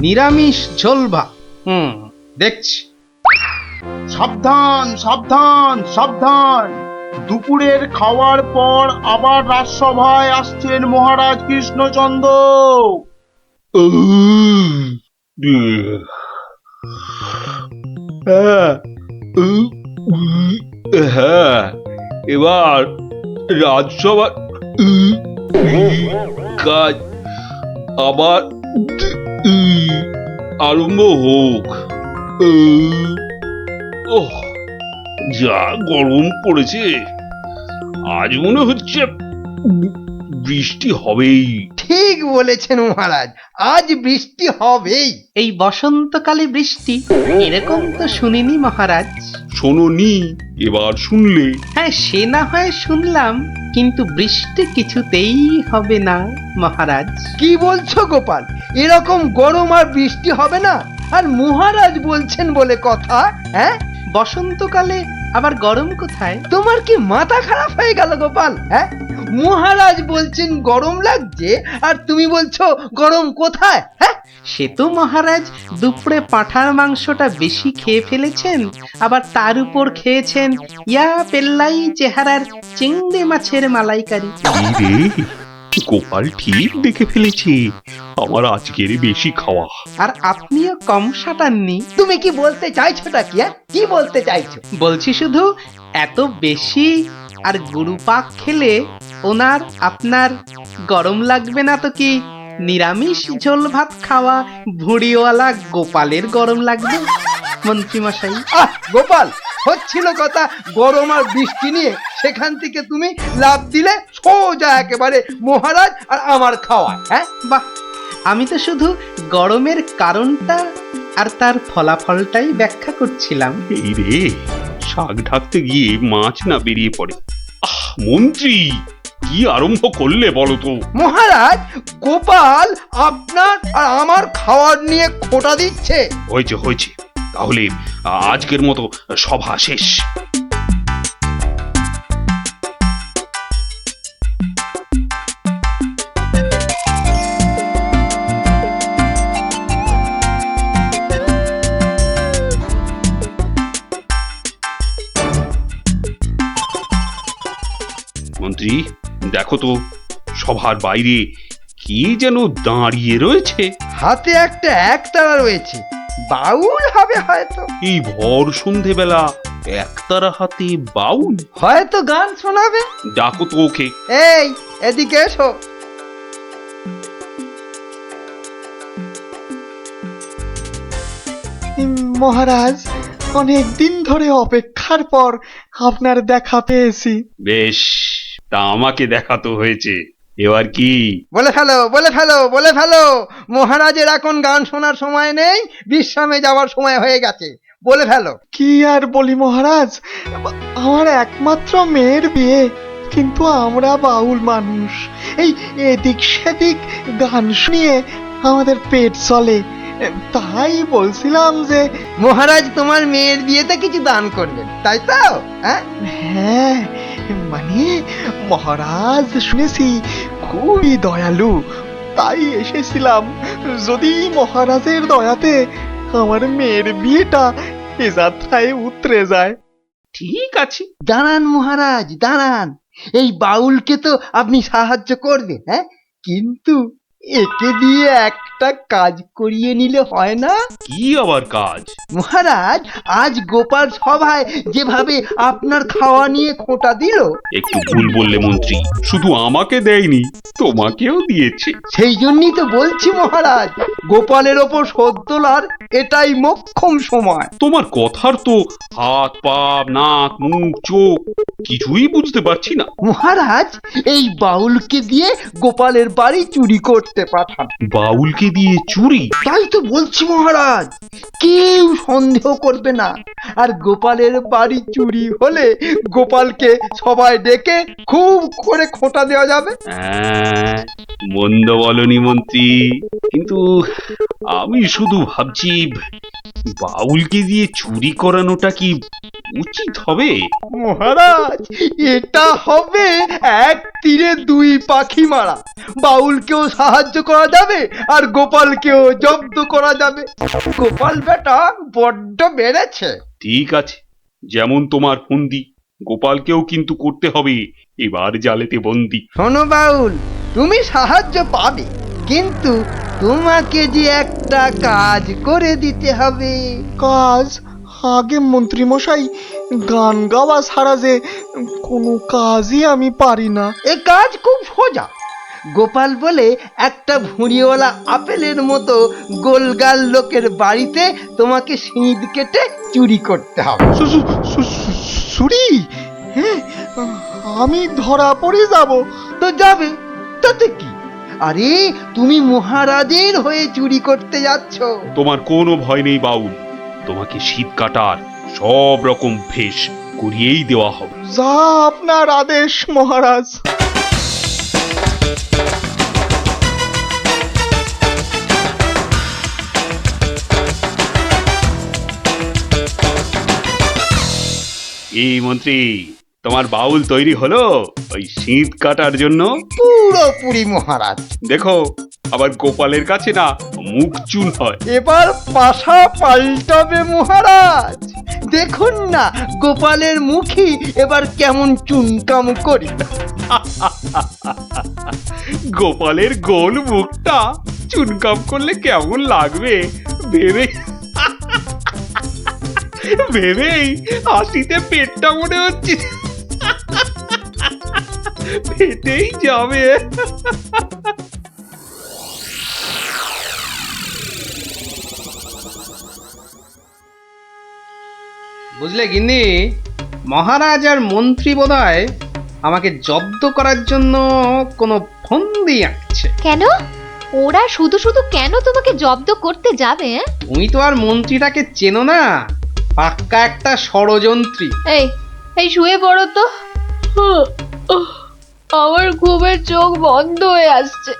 নিরামিষ ঝোল ভাত। দেখছি। সাবধান সাবধান সাবধান, দুপুরের খাওয়ার পর আবার রাজসভায় আসছেন মহারাজ কৃষ্ণচন্দ্র। হ্যাঁ, এবার রাজসভা কাজ আবার আরম্ভ হোক। ওহ, যা গরম পড়েছে, আজ মনে হচ্ছে বৃষ্টি হবেই। ঠিক বলেছেন মহারাজ, আজ বৃষ্টি হবেই। এই বসন্তকালে বৃষ্টি, এরকম তো শুনিনি মহারাজ। শোনোনি, এবার শুনলে? হ্যাঁ, সে না হয় শুনলাম, কিন্তু বৃষ্টি কিছুতেই হবে না মহারাজ। কি বলছো গোপাল, এরকম গরম আর বৃষ্টি হবে না? আর মহারাজ বলছেন বলে কথা। হ্যাঁ, বসন্তকালে আবার গরম কোথায়? তোমার কি মাথা খারাপ হয়ে গেল গোপাল? হ্যাঁ, মহারাজ বলছেন গরম লাগছে, আর তুমি বলছো গরম কোথায়? হ্যাঁ, সে তো মহারাজ দুপুরে পাঁঠার মাংসটা বেশি খেয়ে ফেলেছেন, আবার তার উপর খেয়েছেন ইয়া পেল্লাই চেহারার চিংড়ি মাছের মালাইকারি। গোপাল ঠিক দেখে ফেলেছে আমার আজকের বেশি খাওয়া। আর আপনিও কম সাটাননি। তুমি কি বলতে চাইছোটা কি? কি বলতে চাইছো? বলছি শুধু এত বেশি আর গুরুপাক খেলে ওনার আপনার গরম লাগবে না তো কি নিরামিষ ঝোল ভাত খাওয়া ভুঁড়িওয়ালা গোপালের গরম লাগবে মন্ত্রী মশাই? গোপাল, হচ্ছিল কথা গরম আর বৃষ্টি নিয়ে, সেখান থেকে তুমি লাভ দিলে সোজা একেবারে মহারাজ আর আমার খাওয়া। হ্যাঁ, বাহ, আমি তো শুধু গরমের কারণটা আর তার ফলাফলটাই ব্যাখ্যা করছিলাম। এই রে, শাক ঢাকতে গিয়ে মাছ না বেরিয়ে পড়ে। মন্ত্রী, কি আরম্ভ করলে বলো তো? মহারাজ, গোপাল আপনার আর আমার খাওয়ার নিয়ে খোঁটা দিচ্ছে। হয়েছে হয়েছে, তাহলে আজকের মতো সভা শেষ। মন্ত্রী, দেখো তো সভার বাইরে কি যেন দাঁড়িয়ে রয়েছে। হাতে একটা একতারা রয়েছে, বাউল হবে হয়তো। এই ভর সন্ধেবেলা একতারা হাতে বাউল, হয়তো গান শোনাবে। ডাকো তো ওকে। এই এদিকে এসো। মহারাজ, অনেক দিন ধরে অপেক্ষার পর আপনার দেখা পেয়েছি। বেশ, তা আমাকে দেখাতো হয়েছে, এবার কি? বলে ফেলো, বলে ফেলো, বলে ফেলো। মহারাজের এখন গান শোনার সময় নেই, বিশ্রামে যাওয়ার সময় হয়ে গেছে। বলে ফেলো। কি আর বলি মহারাজ, আমার একমাত্র মেয়ের বিয়ে, কিন্তু আমরা বাউল মানুষ, এই এদিক সেদিক গান শুনিয়ে আমাদের পেট চলে। তাই বলছিলাম যে মহারাজ তোমার মেয়ের বিয়েতে কিছু দান করবেন, তাই তো? হ্যাঁ, মানে মহারাজ শুনেছি খুবই দয়ালু, তাই এসেছিলাম। যদি মহারাজের দয়াতে আমার মেয়ের বিয়েটা এ যাত্রায় উতরে যায়। ঠিক আছে, দাঁড়ান মহারাজ, দাঁড়ান। এই বাউলকে তো আপনি সাহায্য করবেন, হ্যাঁ, কিন্তু একে দিয়ে একটা কাজ করিয়ে নিলে হয় না? কি আবার কাজ? মহারাজ, আজ গোপাল সভায় যেভাবে আপনার খাওয়া নিয়ে খোঁটা দিল। একটু ভুল বললে মন্ত্রী, শুধু আমাকে দেয়নি, তোমাকেও দিয়েছে। সেই জন্যই তো বলছি মহারাজ, গোপালের ওপর শোধ তোলার এটাই মোক্ষম সময়। তোমার কথার তো হাত পা নাক মুখ চোখ কিছুই বুঝতে পারছি না। মহারাজ, এই বাউলকে দিয়ে গোপালের বাড়ি চুরি করতে পাঠান। বাউলকে দিয়ে চুরি? তাই তো বলছি মহারাজ, কেউ সন্দেহ করবে না। আর গোপালের বাড়ি চুরি হলে গোপালকে সবাই ডেকে খুব করে খোঁটা দেওয়া যাবে। মন্দ বলনি মন্ত্রী, কিন্তু আমি শুধু ভাবছি বাউলকে দিয়ে চুরি করানোটা কি উচিত হবে? মহারাজ, এটা হবে এক তীরে দুই পাখি মারা। বাউলকেও সাহায্য করা যাবে আর গোপালকেও জব্দ করা যাবে। গোপাল বেটা বড্ড বেড়েছে। ঠিক আছে, যেমন তোমার ফন্দি, গোপালকেও কিন্তু করতে হবে এবার জালেতে বন্দি। শোনো বাউল, তুমি সাহায্য পাবে, কিন্তু তোমাকে যে একটা কাজ করে দিতে হবে। কাজ? আগে মন্ত্রী মশাই, গান গাওয়া ছাড়া যে কোনো কাজই আমি পারি না। এ কাজ খুব সোজা। গোপাল বলে একটা ভুঁড়িওয়ালা আপেলের মতো গোলগাল লোকের বাড়িতে তোমাকে সিঁধ কেটে চুরি করতে হবে। চুরি? হ্যাঁ, আমি ধরা পড়ে যাব। তো যাবে, তাতে কি? আরে তুমি মহারাজের হয়ে চুরি করতে যাচ্ছ। তোমার কোনো ভয় নেই বাউল, তোমাকে শীত কাটার সব রকম ভেষ করিয়েই দেওয়া হবে। যা আপনার আদেশ মহারাজ। এই মন্ত্রী, তোমার বাউল তৈরি হলো ওই শীত কাটার জন্য? পুরোপুরি মহারাজ। দেখো, আবার গোপালের কাছে না মুখ চুন হয়। এবার পাশা পাল্টাবে মহারাজ। দেখুন না গোপালের মুখই এবার কেমন চুনকাম করি। গোপালের গোল মুখটা চুনকাম করলে কেমন লাগবে ভেবেই হাসিতে পেটটা মনে হচ্ছে ফেটেই যাবে। বুঝলে গিন্নি, মহারাজ আর মন্ত্রী বোধহয় আমাকে জব্দ করার জন্য কোনো ফন্দি আঁকছে। কেন? ওরা শুধু শুধু কেন তোমাকে জব্দ করতে যাবে? তুমি তো আর মন্ত্রীটাকে চেনো না, পাক্কা একটা ষড়যন্ত্রী। এই শুয়ে পড়ো তো, আমার ঘুমের চোখ বন্ধ হয়ে আসছে।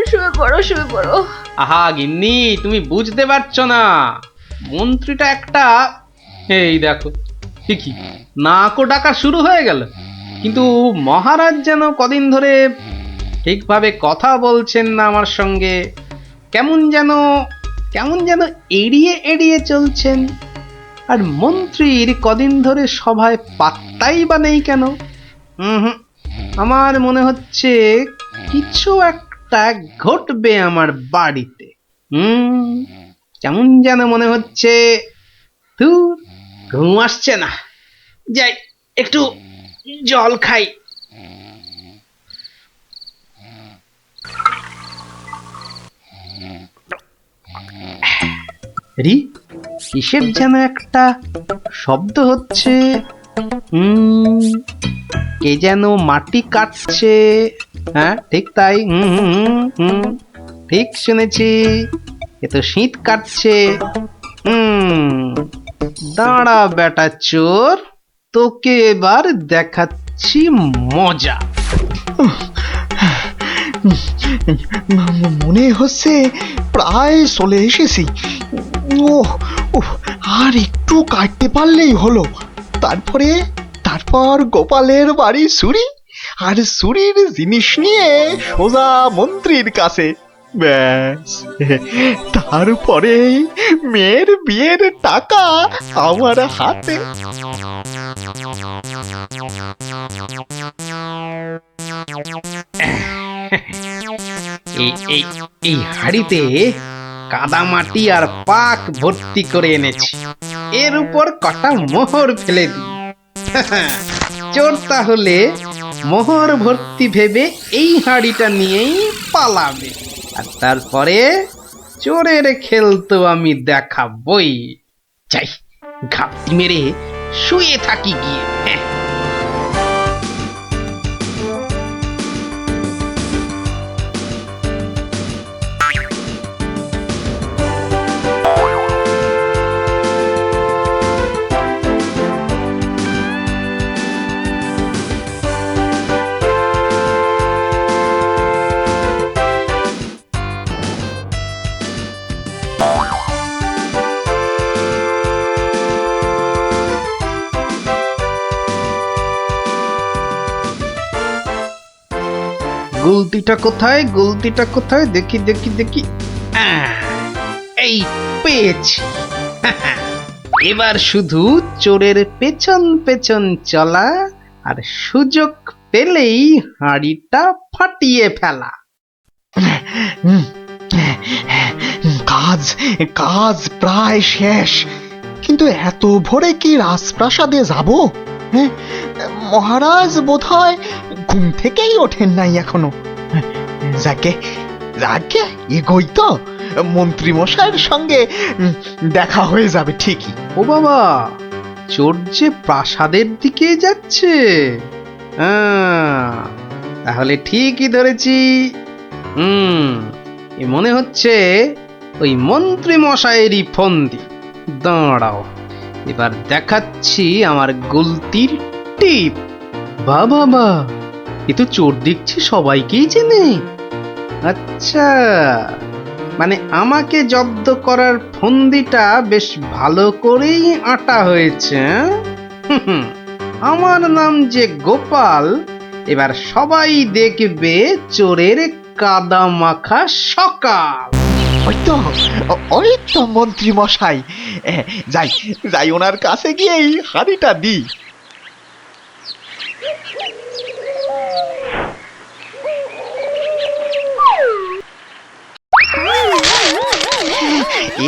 শুয়ে পড়ো, শুয়ে পড়ো। আহা গিন্নি, তুমি বুঝতে পারছো না, মন্ত্রীটা একটা, এই দেখো ঠিকই নাকও ডাকা শুরু হয়ে গেল। কিন্তু মহারাজ যেন কদিন ধরে ঠিকভাবে কথা বলছেন না আমার সঙ্গে, কেমন যেন এড়িয়ে এড়িয়ে চলছেন। আর মন্ত্রীর কদিন ধরে সভায় পাত্তাই বা নেই কেন? আমার মনে হচ্ছে কিছু একটা ঘটবে আমার বাড়িতে। কেমন যেন মনে হচ্ছে। ধুর, ঘুম আসছে না, যাই একটু জল খাই। রি, কিসের যেন একটা শব্দ হচ্ছে। কে যেন মাটি কাটছে। হ্যাঁ, ঠিক তাই। ঠিক শুনেছি, এ তো শীত কাটছে। দাঁড়া বেটা চোর, তোকে এবার দেখাচ্ছি মজা। মনে হচ্ছে প্রায় চলে এসেছি। আর একটু কাটতে পারলেই হলো। তারপর গোপালের বাড়ি চুরি, আর চুরির জিনিস নিয়ে সোজা মন্ত্রীর কাছে। ব্যাস, তারপরে মেয়ের বিয়ের টাকা আমার হাতে। এই হাড়িতে কাদা মাটি আর পাক ভর্তি করে এনেছি, এর উপর কটা মোহর ফেলে দিই। চোর তাহলে মোহর ভর্তি ভেবে এই হাড়িটা নিয়েই পালাবে, আর তারপরে চোরের খেল তো আমি দেখাবই। যাই, ঘাপটি মেরে শুয়ে থাকি গিয়ে। গুলতিটা কোথায়, গুলতিটা কোথায়? দেখি দেখি দেখি, এই পেয়েছি। এবার শুধু চোরের পেছন পেছন চলা, আর সুযোগ পেলেই হাড়িটা ফাটিয়ে ফেলা। কাজ প্রায় শেষ, কিন্তু এত ভোরে কি রাজপ্রাসাদে যাব? হ্যাঁ, মহারাজ বোধহয় ঘুম থেকেই ওঠেন নাই এখনো। যাকে এগোই তো, মন্ত্রী মশাইয়ের সঙ্গে দেখা হয়ে যাবে ঠিকই। ও বাবা, চোর যে প্রাসাদের দিকে যাচ্ছে। তাহলে ঠিকই ধরেছি। মনে হচ্ছে ওই মন্ত্রী মশাইয়েরই ফন্দি। দাঁড়াও, এবার দেখাচ্ছি আমার গুলতির টিপ। বাবা, এ তো চোর দেখছি সবাইকেই চেনে। আচ্ছা, মানে আমাকে জব্দ করার ফন্দিটা বেশ ভালো করেই আটা হয়েছে। আমার নাম যে গোপাল, এবার সবাই দেখবে চোরের কাদা মাখা সকাল। ওই তো মন্ত্রী মশাই, যাই ওনার কাছে গিয়ে এই হাড়িটা দিই।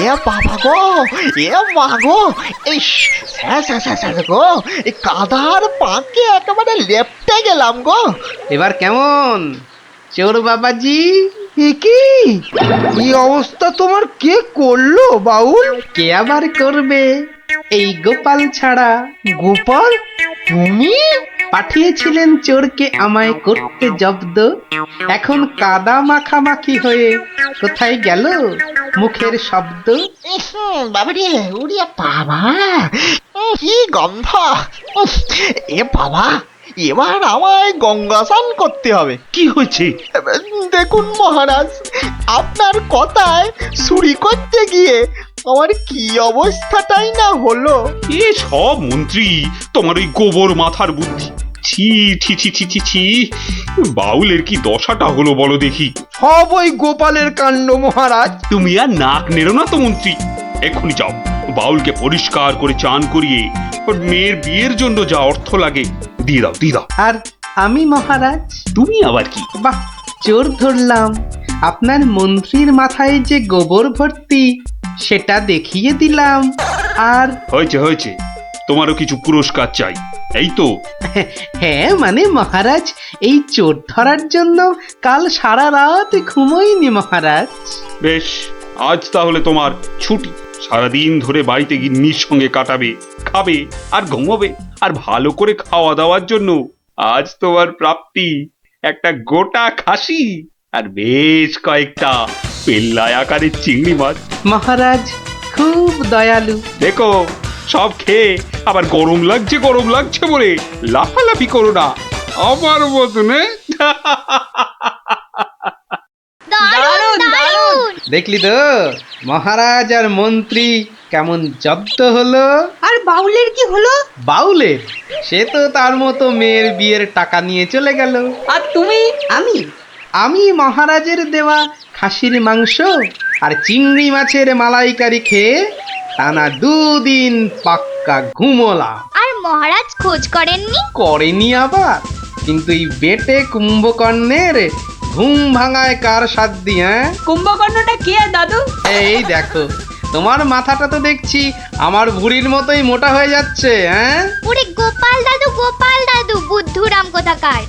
এ বাবা গো, এ মা গো, এই গো, এই কাদার পাকে একেবারে লেপটে গেলাম গো। এবার কেমন চোর বাবাজি? কি অবস্থা তোমার? কে করলো বাউল? কে আবার করবে, এই গোপাল ছাড়া। গোপাল? তুমি পাঠিয়েছিলেন চোরকে আমায় করতে জব্দ, এখন কাদা মাখামাখি হয়ে কোথায় গেল মুখের শব্দ? বাবারে, উড়িয়া বাবা, কি গন্ধ! এ বাবা, এবার আমায় গঙ্গা স্নান করতে হবে। কি হয়েছে? দেখুন মহারাজ, আপনার কথায় চুরি করতে গিয়ে আমার কি অবস্থাটাই না হলো। এ সব মন্ত্রী তোমার ওই গোবর মাথার বুদ্ধি। ছি ছি ছি ছি ছি ছি, বাউলের কি দশাটা হলো বলো দেখি। সব ওই গোপালের কাণ্ড মহারাজ। তুমি আর নাক নেড়ো না তো মন্ত্রী, এক্ষুনি যাও বাউলকে পরিষ্কার করে চান করিয়ে ওর মেয়ের বিয়ের জন্য যা অর্থ লাগে দিয়ে দাও, দিয়ে দাও। আর আমি মহারাজ? তুমি আবার কি? বাহ, চোর ধরলাম, আপনার মন্ত্রীর মাথায় যে গোবর ভর্তি সেটা দেখিয়ে দিলাম। আর হয়েছে হয়েছে, তোমারও কিছু পুরস্কার চাই, এই তো? হ্যাঁ মানে মহারাজ, এই চোর ধরার জন্য কাল সারা রাত ঘুমোইনি মহারাজ। বেশ, আজ তাহলে তোমার ছুটি। সারাদিন ধরে বাড়িতে গিন্নির সঙ্গে কাটাবে, খাবে আর ঘুমোবে। আর ভালো করে খাওয়া দাওয়ার জন্য আজ তোমার প্রাপ্তি একটা গোটা খাসি আর বেশ কয়েকটা পেল্লাই আকারের চিংড়ি মাছ। মহারাজ খুব দয়ালু। দেখো, সব খেয়ে আবার গরম লাগছে বলে লাফালাফি করো না আমার মতনে। দেখলি তো মহারাজ আর মন্ত্রী কেমন জব্দ হলো। আর বাউলের কি হলো? বাউলের সে তো তার মতো মেয়ের বিয়ের টাকা নিয়ে চলে গেল। আর তুমি? আমি মহারাজের দেওয়া খাসির মাংস আর চিংড়ি মাছের মালাইকারি খেয়ে টানা 2 দিন পাক্কা ঘুমোলাম। আর মহারাজ খোঁজ করেননি? করেনি আবার, কিন্তু এই বেটে কুম্ভকর্ণের ঘুম ভাঙায় কার সাধ্যি? হ্যাঁ, কুম্ভকর্ণটা কে দাদু? এই দেখো, তোমার মাথাটা তো দেখছি আমার ভুঁড়ির মতোই মোটা হয়ে যাচ্ছে। হ্যাঁ, ওরে গোপাল দাদু বুদ্ধুরাম কোথাকার।